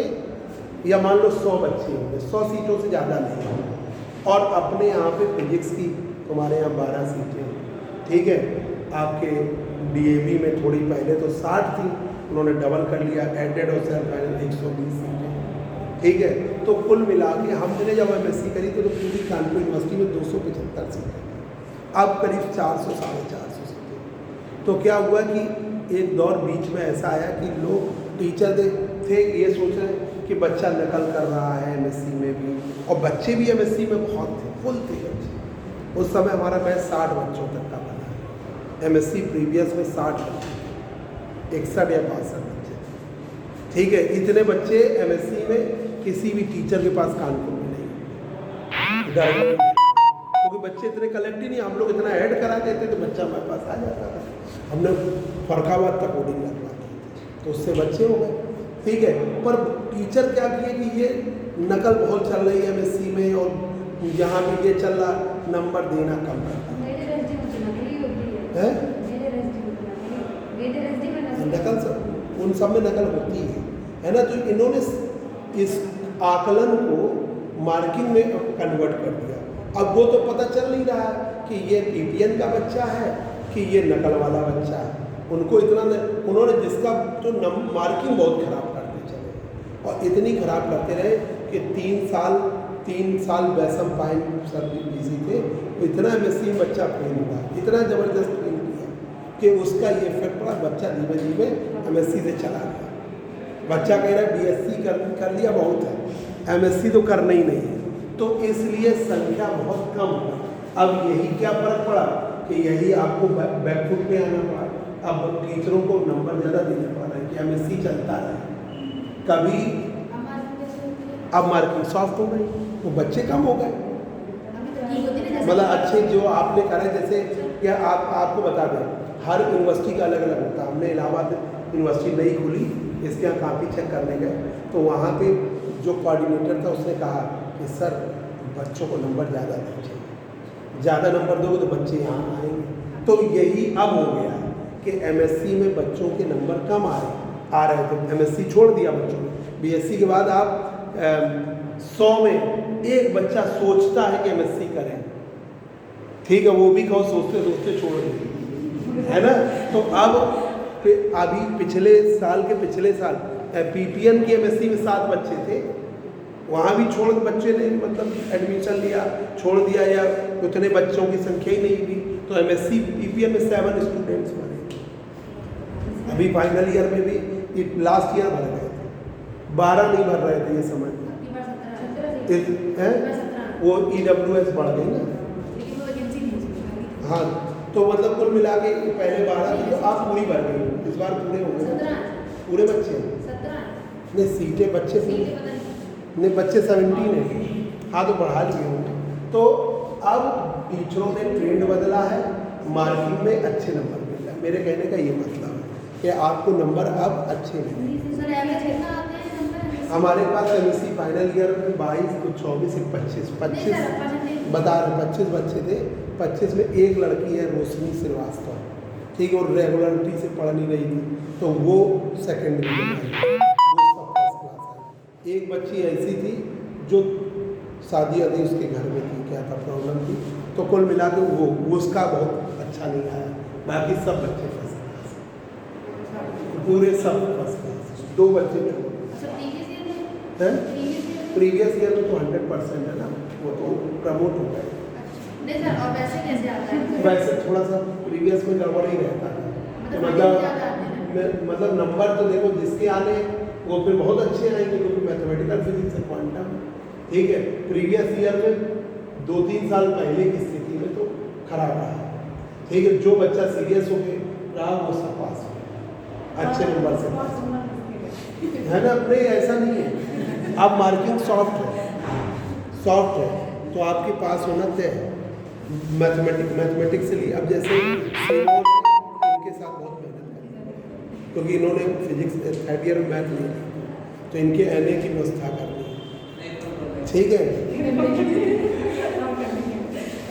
या मान लो 100 बच्चे होंगे, 100 सीटों से ज़्यादा नहीं होंगे। और अपने यहाँ पे फिजिक्स की तुम्हारे यहाँ 12 सीटें, ठीक है। आपके DAV में थोड़ी पहले तो 60 थी, उन्होंने डबल कर लिया, एडेड और सेल्फ फाइनल 120 सीटें, ठीक है। तो कुल मिला के हमने जब MSc करी तो पूरी कानपुर यूनिवर्सिटी में 275 सीटें, अब करीब 400-450 सीटें। तो क्या हुआ कि एक दौर बीच में ऐसा आया कि लोग टीचर थे ये सोच रहे कि बच्चा नकल कर रहा है MSc में भी, और बच्चे भी MSc में बहुत थे, फुल थे बच्चे। उस समय हमारा बैच 60 बच्चों तक का बना है, MSc प्रीवियस में 60 बच्चे, 61 या 62 बच्चे, ठीक है, इतने बच्चे एमएससी में किसी भी टीचर के पास कानपुर में नहीं, क्योंकि बच्चे इतने कलेक्ट ही नहीं, हम लोग इतना ऐड करा देते तो बच्चा हमारे पास आ जाता था। हमने फरखाबाद तक कोडिंग लगवा दी तो उससे बच्चे हो गए। ठीक है, पर टीचर क्या किए कि ये नकल बहुत चल रही है एमएससी में और यहाँ भी ये चल रहा, नंबर देना कम करता है। नकल सब उन सब में नकल होती है ना। तो इन्होंने इस आकलन को मार्किंग में कन्वर्ट कर दिया। अब वो तो पता चल नहीं रहा कि ये पीपीएन का बच्चा है कि ये नकल वाला बच्चा है। उनको इतना उन्होंने जिसका जो मार्किंग बहुत खराब करते चले और इतनी खराब करते रहे कि 3 साल वैसम पाइन सर बिजी थे, तो इतना एमएससी बच्चा फेल हुआ, इतना ज़बरदस्त फेल किया कि उसका ये इफेक्ट पड़ा। बच्चा धीमे धीमे एमएससी से चला गया। बच्चा कह रहा है बीएससी कर लिया बहुत है, एमएससी तो करना ही नहीं है। तो इसलिए संख्या बहुत कम हुई। अब यही क्या फर्क पड़ा कि यही आपको बैकफुट पे आना पड़ा। अब टीचरों को नंबर ज़्यादा देना पड़ रहा है कि एमएससी चलता रहे। कभी अब मार्किंग सॉफ्ट हो गई, वो बच्चे कम हो गए। मतलब अच्छे जो आपने करा, जैसे क्या आपको बता दें, हर यूनिवर्सिटी का अलग अलग होता है। हमने इलाहाबाद यूनिवर्सिटी नई खुली, इसके यहाँ काफ़ी चेक करने गए तो वहाँ पे जो कोऑर्डिनेटर था उसने कहा कि सर बच्चों को नंबर ज़्यादा देना चाहिए, ज़्यादा नंबर दोगे तो बच्चे यहाँ आएंगे। तो यही अब हो गया कि एमएससी में बच्चों के नंबर कम आ रहे थे, एमएससी छोड़ दिया बच्चों ने। बीएससी के बाद आप 100 में एक बच्चा सोचता है कि एमएससी करें, ठीक है, वो भी कहो सोचते सोचते छोड़ दें, है ना। तो अब अभी पिछले साल पीपीएन की एमएससी में 7 बच्चे थे, वहाँ भी छोड़ बच्चे ने मतलब एडमिशन लिया, छोड़ दिया, या उतने बच्चों की संख्या ही नहीं हुई। तो एमएससी पीपीएन में 7 स्टूडेंट्स भरे। अभी फाइनल ईयर में भी लास्ट ईयर भर गए थे, 12 नहीं भर रहे थे, ये समझ वो EWS बढ़ गई ना। हाँ, तो मतलब कुल मिला के पहले 12 थी तो आप पूरी भर गई, इस बार पूरे हो गए पूरे बच्चे। नहीं सीटें बच्चे नहीं, बच्चे 17 हैं। हाँ, तो बढ़ा लिए होंगे। तो अब टीचरों ने ट्रेंड बदला है, मार्किंग में अच्छे नंबर मिल रहे हैं। मेरे कहने का ये मतलब है कि आपको नंबर अब अच्छे मिलेंगे। हमारे पास एमएससी फाइनल ईयर में 22 को 24 25 बता रहे 25 बच्चे थे। 25 में एक लड़की है रोशनी श्रीवास्तव, ठीक है, और रेगुलरिटी से पढ़ नहीं रही थी तो वो सेकेंड डिवीजन आई, वो उसका फर्स्ट क्लास है। एक बच्ची ऐसी थी जो शादी आदि उसके घर में थी, क्या था प्रॉब्लम थी, तो कुल मिला के वो उसका बहुत अच्छा नहीं आया। बाकी सब बच्चे फर्स्ट क्लास, पूरे सब फर्स्ट क्लास। 2 बच्चे हैं प्रीवियस ईयर में तो 100% है ना, वो तो प्रमोट हो गए। नहीं सर, और वैसे कैसे आता है? वैसे थोड़ा सा प्रीवियस में गड़बड़ ही रहता है। मतलब नंबर तो देखो जिसके आने वो फिर बहुत अच्छे आएंगे, क्योंकि मैथमेटिकल फिजिक्स है, क्वांटम, ठीक है। प्रीवियस ईयर में 2-3 साल पहले की स्थिति में तो खराब रहा, ठीक है। जो बच्चा सीरियस हो गए रहा वो सब पास हो, अच्छे नंबर से पास है ना। अपने ऐसा नहीं है, अब मार्किंग सॉफ्ट है तो आपके पास होना तय है। मैथमेटिक्स से लिए अब जैसे इनके साथ बहुत मेहनत करनी, क्योंकि इन्होंने फिजिक्स 3rd ईयर में मैथ नहीं ली, तो इनके एनए की व्यवस्था करनी है, ठीक है।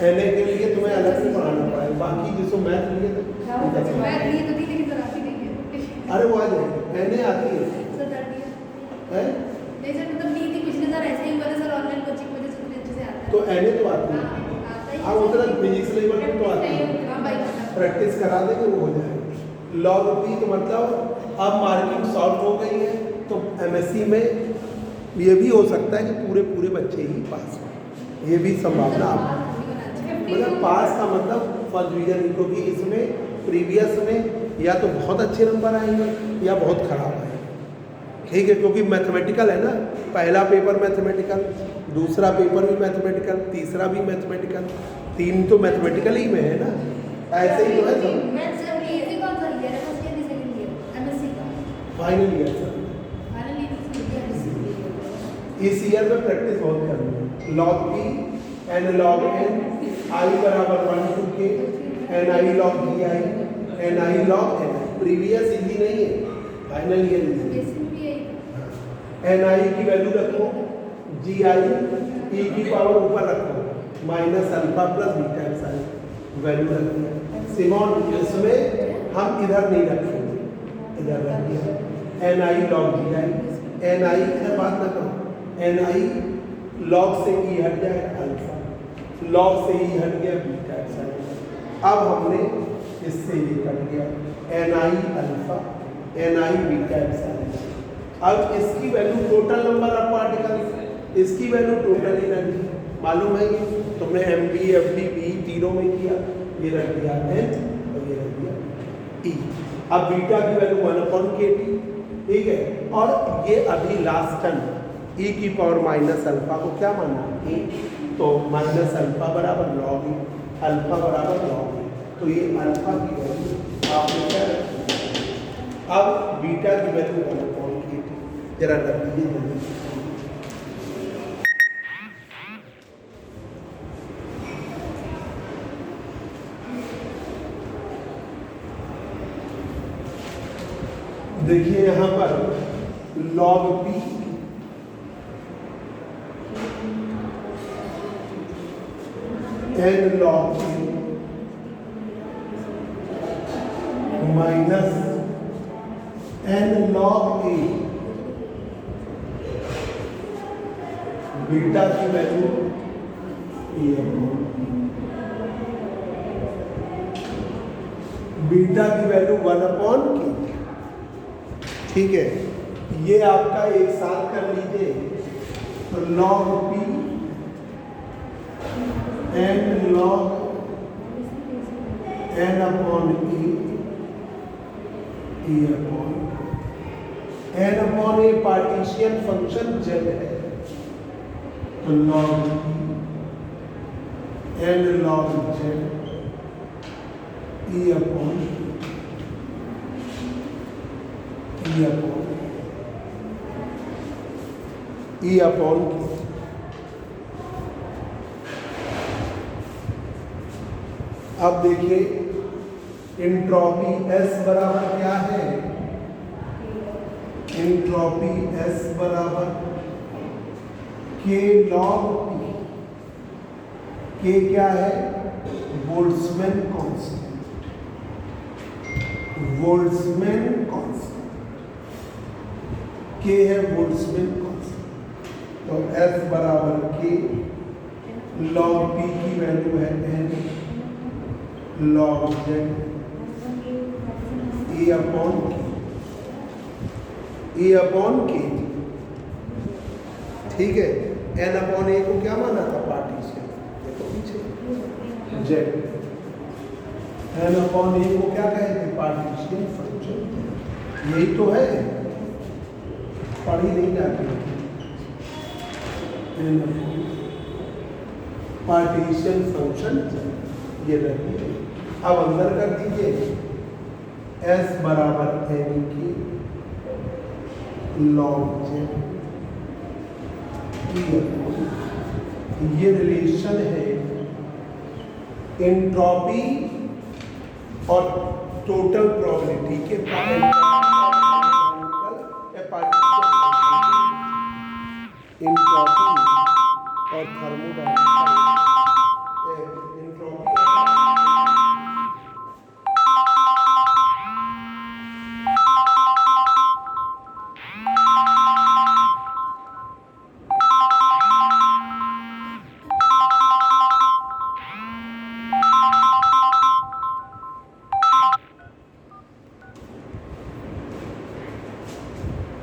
एनए के लिए तुम्हें अलग से पढ़ाना पड़ेगा, बाकी जिसको मैथ लिए थे अरे वो आ जाएगी, एनए आती है। तो एनए तो आती है, हाँ उतना फिजिक्स लेवल में तो आती है, प्रैक्टिस करा देंगे वो हो जाएगा। लॉग पी तो मतलब अब मार्किंग सॉल्व हो गई है, तो एमएससी में ये भी हो सकता है कि पूरे बच्चे ही पास हो, ये भी संभावना आप मतलब पास का मतलब फर्स्ट डिवीजन, क्योंकि इसमें प्रीवियस में या तो बहुत अच्छे नंबर आएंगे या बहुत खराब आएंगे, ठीक है। क्योंकि मैथमेटिकल है ना, पहला पेपर मैथमेटिकल, दूसरा पेपर भी मैथमेटिकल, तीसरा भी मैथमेटिकल, 3 तो मैथमेटिकल ही में है ना, ऐसे ही तो है सब। फाइनल ईयर सर इस ईयर में प्रैक्टिस बहुत करनी है। Log p n log N आई बराबर 1 to k N I log ji I N I log n. Previous easy नहीं है, फाइनल ईयर इजी। एन आई की वैल्यू रखो, जी आई ई की पावर ऊपर रखो minus alpha plus beta x value रखनी है। सिमोन इसमें हम इधर नहीं रखेंगे, इधर रख दिया N I log ji I N i इधर बात ना करो, एन आई लॉग से ई हट जाए अल्फा, लॉग से ई हट गया बीटा एक्स। अब हमने इससे ये कट गया N I alpha N I beta X. अब इसकी value total number of particle, इसकी वैल्यू टोटल एनर्जी मालूम है कि तुमने M B F D B तीनों में किया, ये रख दिया एन और ये रख दिया ई। अब बीटा की वैल्यू 1/kT, ठीक है। और ये अभी लास्ट टर्म ई की पावर माइनस अल्फा को क्या माना ए, तो माइनस अल्फा बराबर लॉग ई, अल्फा बराबर लॉग ई, तो ये अल्फा की वैल्यू आपने क्या रखी। अब बीटा की वैल्यू 1/kT जरा रख दीजिए। देखिए यहां पर log p n log p minus n log a, beta की वैल्यू बीटा की वैल्यू 1/k, ठीक है। ये आपका एक साथ कर लीजिए, तो log p n log n/e n/a partisan function z है, तो log p n log z e upon अब देखिए एंट्रोपी S बराबर क्या है, एंट्रोपी S बराबर K log P, K क्या है, Boltzmann constant, Boltzmann constant, K है बोल्ट्जमैन कांस्टेंट, तो S बराबर K log P की वैल्यू है n log z e/k, ठीक है। n/a को क्या माना था पार्टीशन, देखो पीछे z, n/a को क्या कहे थे पार्टीशन फंक्शन, यही तो है, पढ़ी नहीं जाती पार्टीशन फंक्शन ये रहती है। अब अंदर कर दीजिए S बराबर n की log z, ये रिलेशन है एंट्रोपी और टोटल प्रोबेबिलिटी के एंट्रोपी और थर्मोडायनामिक्स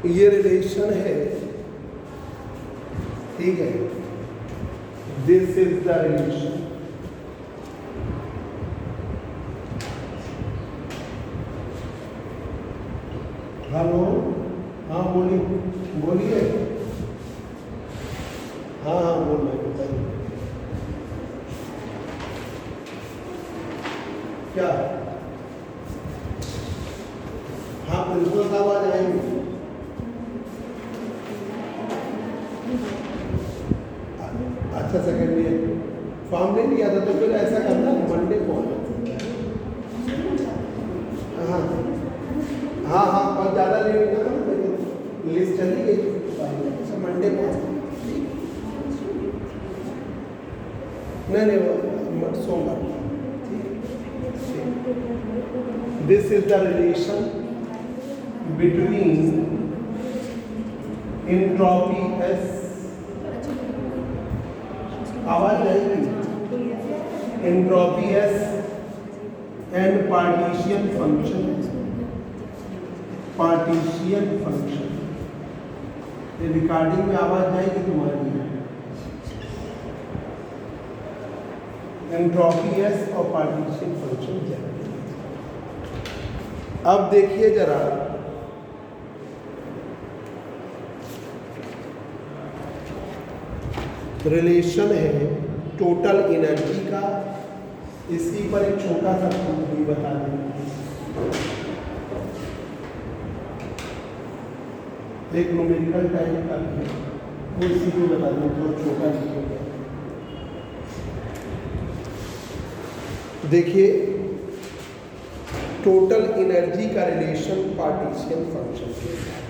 ये रिलेशन है, ठीक है। This is the relation, hello, हाँ बोलिए बोलिए, हाँ हाँ बोल रहे बताइए क्या, हाँ प्रिंसिपल साहब आ जाएंगे। फॉर्म नहीं लिया था तो फिर ऐसा करना मंडे को हाँ हाँ हाँ बहुत ज़्यादा लेट ना लिस्ट चली गई मंडे को नहीं सोमवार this is the relation between entropy S आवाज आएगी entropy S and partition function ये रिकॉर्डिंग में आवाज जाएगी तुम्हारी एंट्रोपी एस और पार्टीशियन फंक्शन जाएगी। अब देखिए जरा रिलेशन है टोटल एनर्जी का। इसी पर एक छोटा सा प्रूफ भी बता देंगे। एक न्यूमेरिकल टाइप का भी है वो इसी को बता दें जो छोटा लिखेंगे। देखिए टोटल एनर्जी का रिलेशन पार्टीशियन फंक्शन के साथ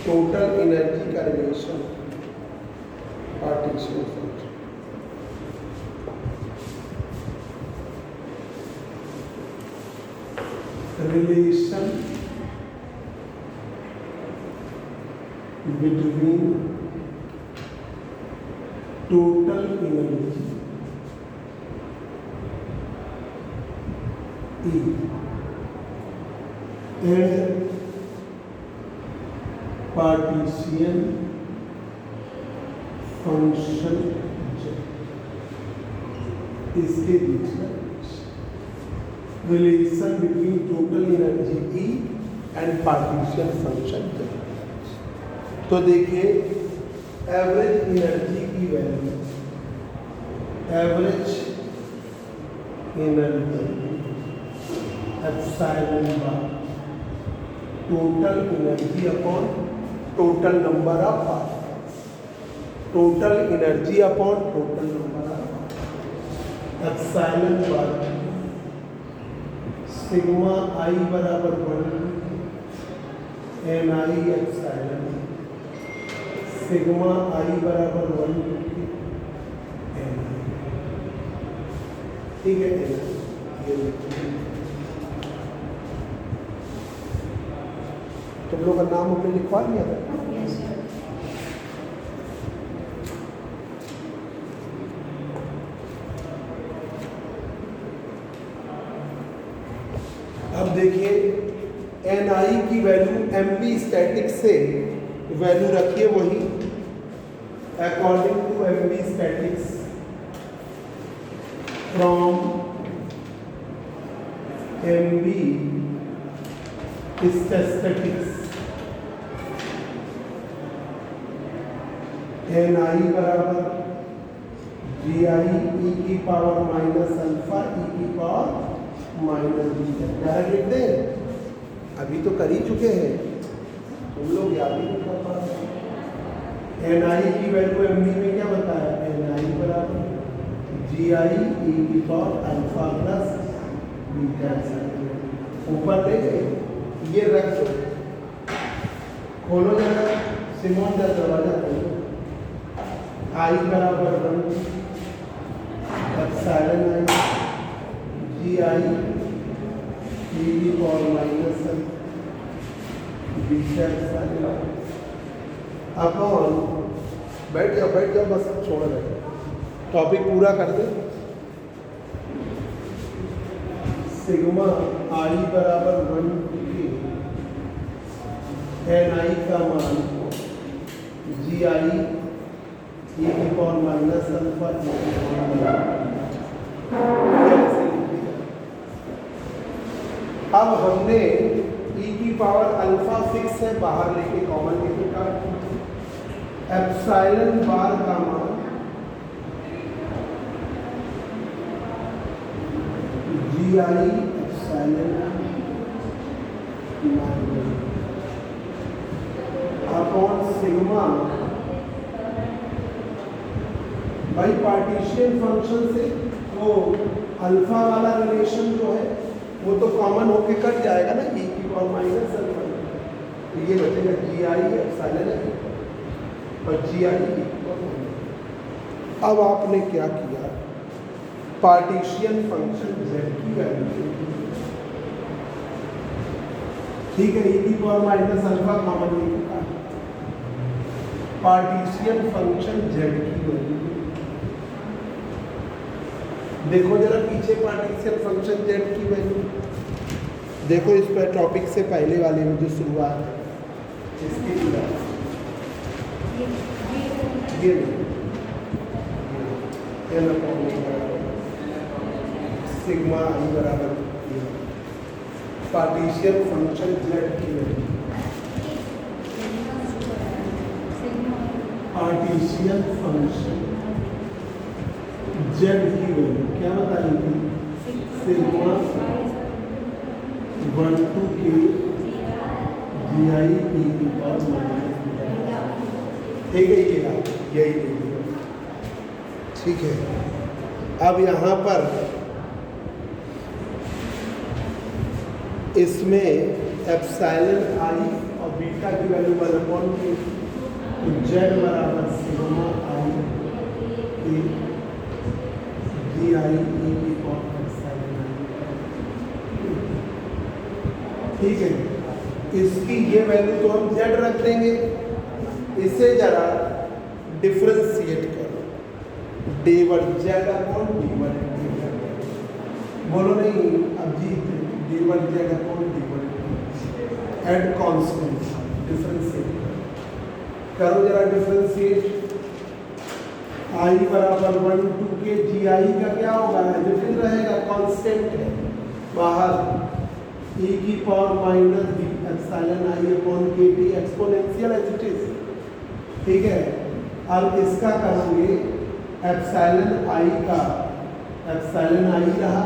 टोटल एनर्जी का relation partition function relation between total energy E and partition function इसके बीच का relation between total energy E and partition function. तो देखिए एवरेज एनर्जी की value average energy epsilon bar total energy upon total number of particles total energy upon total number of epsilon bar sigma आई बराबर 1 N i epsilon sigma आई बराबर 1 N ठीक है। तुम लोग का नाम हमने लिखवा लिया था। अब देखिए एन आई की वैल्यू एम बी स्टैटिक से वैल्यू रखिए वही according to M B statistics from M B statistics N आई बराबर जी आई ई की पावर माइनस अल्फा ई की पावर माइनस बी डायरेक्ट लिख दें। अभी तो कर ही चुके हैं तुम लोग याद ही नहीं कर पा रहे। एन आई की वैल्यू एम बी में क्या बताया एन आई बराबर जी आई ई की पावर अल्फा प्लस बीटा ऊपर ले गए ये रख दो खोलो जरा सिमोन का दरवाजा खोलो आई बराबर 1 एप्सिलॉन आई जी आई ई की power minus beta epsilon upon बैठ जाओ बस छोड़ रहे टॉपिक पूरा कर दे। सिग्मा आई बराबर 1 एन आई का मान जी आई ई की पावर माइनस अल्फा अब हमने ई की पावर अल्फा फिक्स है बाहर लेके कॉमन लेके काट एप्सिलॉन बार का मान जी आई एप्सिलॉन अपॉन सिग्मा भाई पार्टीशियन फंक्शन से वो अल्फा वाला रिलेशन जो है वो तो कॉमन होके कट जाएगा ना, e की पावर माइनस अल्फा, तो ये बचेगा जी आई एप्सिलॉन आई और जी आई। अब आपने क्या किया, पार्टीशियन फंक्शन z की वैल्यू, ठीक है, e की पावर माइनस अल्फा कॉमन निकला, पार्टीशियन फंक्शन z की वैल्यू देखो जरा पीछे, पार्टीशियन फंक्शन z की वैल्यू देखो, इस पर टॉपिक से पहले वाले में जो शुरुआत है इसकी ये सिग्मा आई बराबर पार्टीशियन फंक्शन z की वैल्यू, पार्टीशियन फंक्शन z की वैल्यू क्या बताएंगे, sigma 1 to k G I e की पावर माइनस, ठीक है, यही देखिए, ठीक है। अब यहाँ पर इसमें एप्सिलॉन आई और बीटा की वैल्यू 1/k, तो z बराबर सिग्मा आई की जी आई e की पावर एप्सिलॉन आई, ठीक है। इसकी ये वैल्यू तो हम z रख देंगे, इसे जरा डिफरेंशिएट करो, d1 z अपॉन d1, बोलो नहीं अब जी, d1 z upon d1 at constant, differentiate करो जरा, डिफरेंशिएट i बराबर 1 to k जी आई का क्या होगा, एडिटिव रहेगा, कांस्टेंट है, बाहर e की power minus b epsilon I upon K T exponential as it is, ठीक है। अब इसका करेंगे एप्सिलॉन आई का, एप्सिलॉन आई रहा,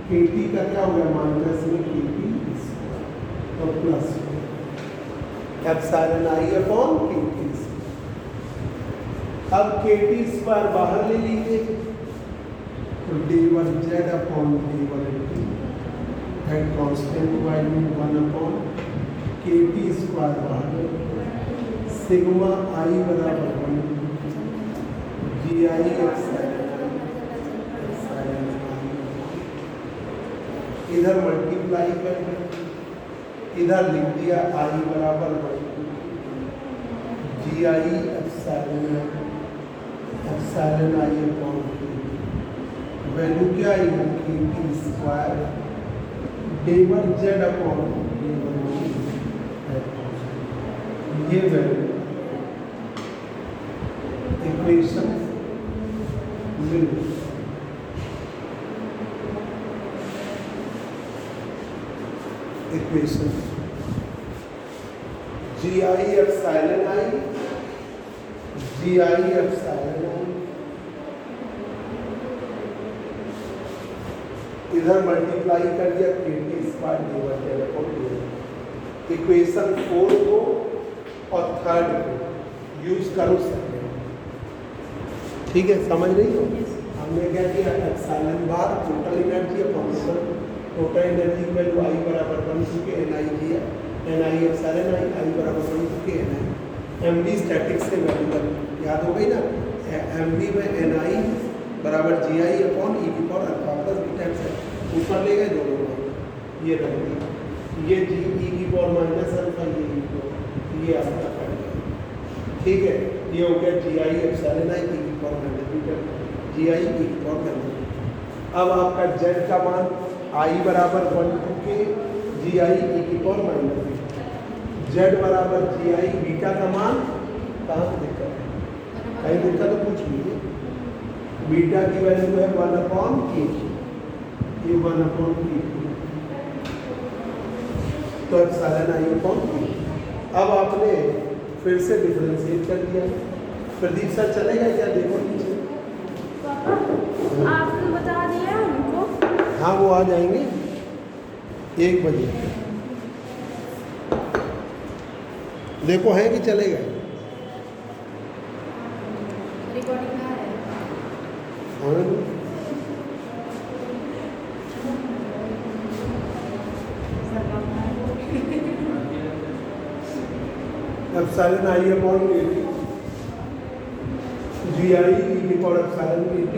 के टी का क्या हो गया माइनस में के टी तो plus epsilon I upon K T. अब के टी स्क्वायर बाहर ले लीजिए, तो d1 z upon d1 at constant value 1 upon K T square बाहर, सिग्मा आई बराबर 1 जी आई इधर मल्टीप्लाई कर, इधर लिख दिया आई बराबर 1 जी आई एप्सिलॉन आई अपॉन वैल्यू क्या आई के T square d1 z upon ये value equation mill, equation ji I epsilon i, ji I epsilon i, इधर मल्टीप्लाई कर दिया के T square d1 z upon d1, equation 4 को और थर्ड को यूज करो सकते, ठीक है, समझ रही हो। हमने क्या किया, epsilon bar total energy upon total energy की वैल्यू आई बराबर 1 to k एन आई किया, एन आई एप्सिलॉन आई बराबर 1 to k N I, M D static से वैल्यू याद हो गई ना, एम डी में एन आई बराबर जी आई अपॉन ई की पावर अल्फा प्लस बीटा से ऊपर ले गए दोनों, ये रख दिया, ये जी ई की पावर माइनस अल्फा, ये आपका पड़ गया, ठीक है। ये हो गया जी आई एप्सिलॉन आई ई की पावर माइनस बीटा, जी आई ई की पावर माइनस। अब आपका जेड का मान आई बराबर 1 to k जी आई ई की पावर माइनस बीटा, जेड बराबर जी आई बीटा का मान कहाँ दिक्कत है, कहीं दिक्कत तो पूछ लीजिए, बीटा की वैल्यू है 1 अपॉन k, ये 1 अपॉन k, तो एप्सिलॉन आई अपॉन k। अब आपने फिर से डिफरेंशिएट कर दिया, प्रदीप सर चलेगा क्या, देखो नीचे, आपने बता दिया उनको, हाँ वो आ जाएंगे 1 बजे, देखो है कि चलेगा, रिकॉर्डिंग आ रहा है। और एप्सिलॉन आई अपॉन KT जी आई ई की पावर एप्सिलॉन KT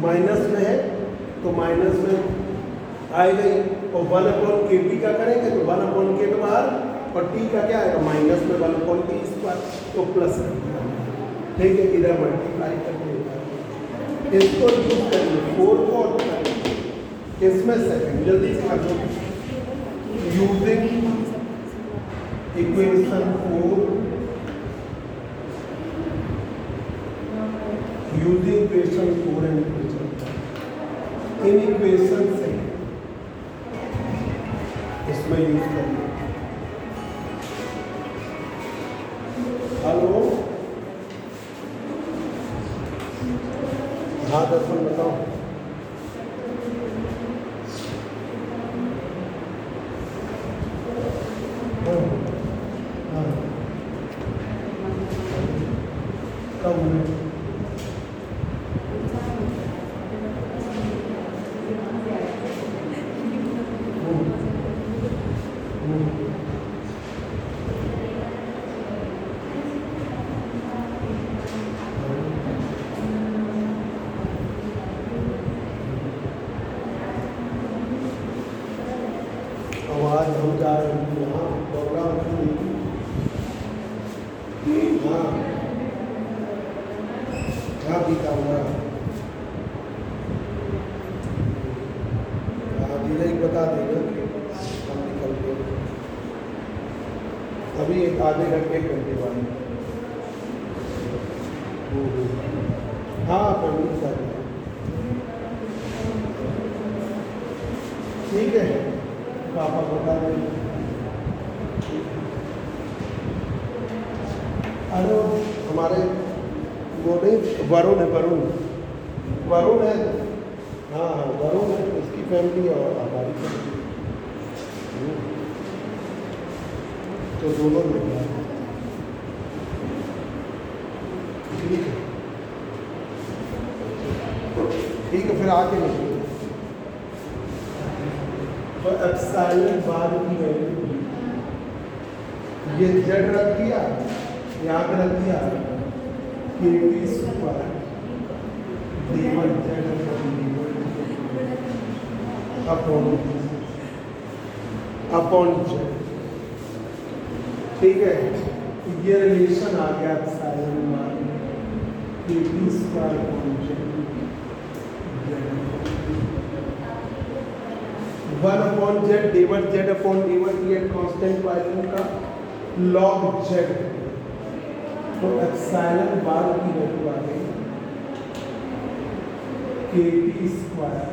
माइनस में है तो माइनस में आएगा ही, और 1 अपॉन KT का करेंगे तो 1 अपॉन K तो बाहर, और T का क्या आएगा माइनस में 1 अपॉन T स्क्वायर, तो प्लस कर दिया। ठीक है, इधर मल्टीप्लाई कर देगा, इसको यूज करेंगे 4 को और इसमें सेकंड जल्दी से कर दो, using equation 4 using equation 4 and equation 5 in equation से इसमें यूज करेंगे। हेलो, हाँ दर्शन बताओ। कब हुए? आवाज हम जा रहे हैं यहाँ प्रोग्राम हाँ क्या बीता हुआ, धीरे ही बता देगा कि हम निकल गए, अभी एक आधे घंटे बाद। हाँ पेमेंट कर रहे हैं, ठीक है, पापा बता देंगे। अरे हमारे वो नहीं वरुण है, वरुण है, हाँ हाँ वरुण है, उसकी फैमिली और हमारी फैमिली, तो दोनों मिल रहा है। ठीक है फिर आके निकलो। तो एप्सिलॉन बाद की वैल्यू ये जेड रख दिया, यहाँ पे रख दिया KT square d1 Z upon Z, ठीक है, ये रिलेशन आ गया एप्सिलॉन बाद KT square upon Z 1 upon Z d1 Z upon d1 ये कांस्टेंट वैल्यू का log जेड, तो एप्सिलॉन बार की वैल्यू आ गई KT square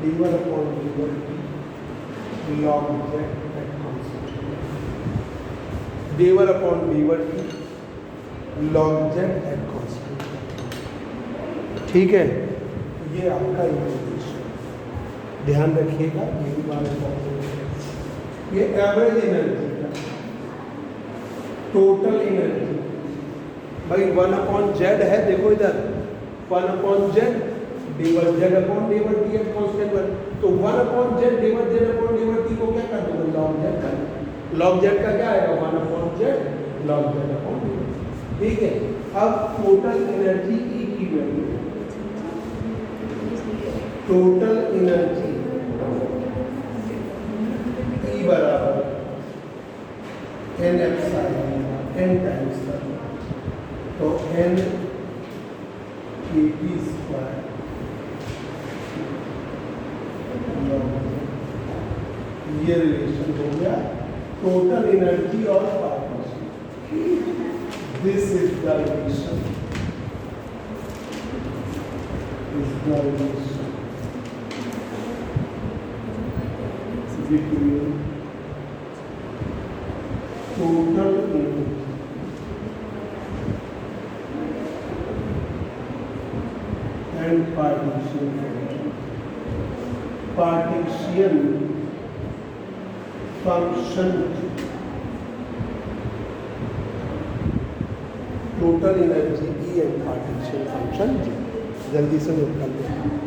d1 upon d1 log Z at constant, d1 upon d1 log Z at constant, ठीक है। ये आपका equation ध्यान रखिएगा, ये भी बात है। ये एवरेज एनर्जी का टोटल एनर्जी भाई 1 अपॉन जेड है, देखो इधर 1 upon Z d1 Z upon d1 t at constant 1, तो 1 upon Z d1 Z upon d1 t को क्या कर दोगे log जेड का, log जेड का क्या आएगा 1 upon Z log Z upon d1, ठीक है। अब टोटल एनर्जी E की वैल्यू, टोटल एनर्जी E बराबर n एप्सिलॉन n टाइम्स, तो n KT स्क्वायर ये रिलेशन हो गया टोटल एनर्जी और partition. This is the relation, between total energy and partition function, total energy E and partition function G। जल्दी से note कर लो।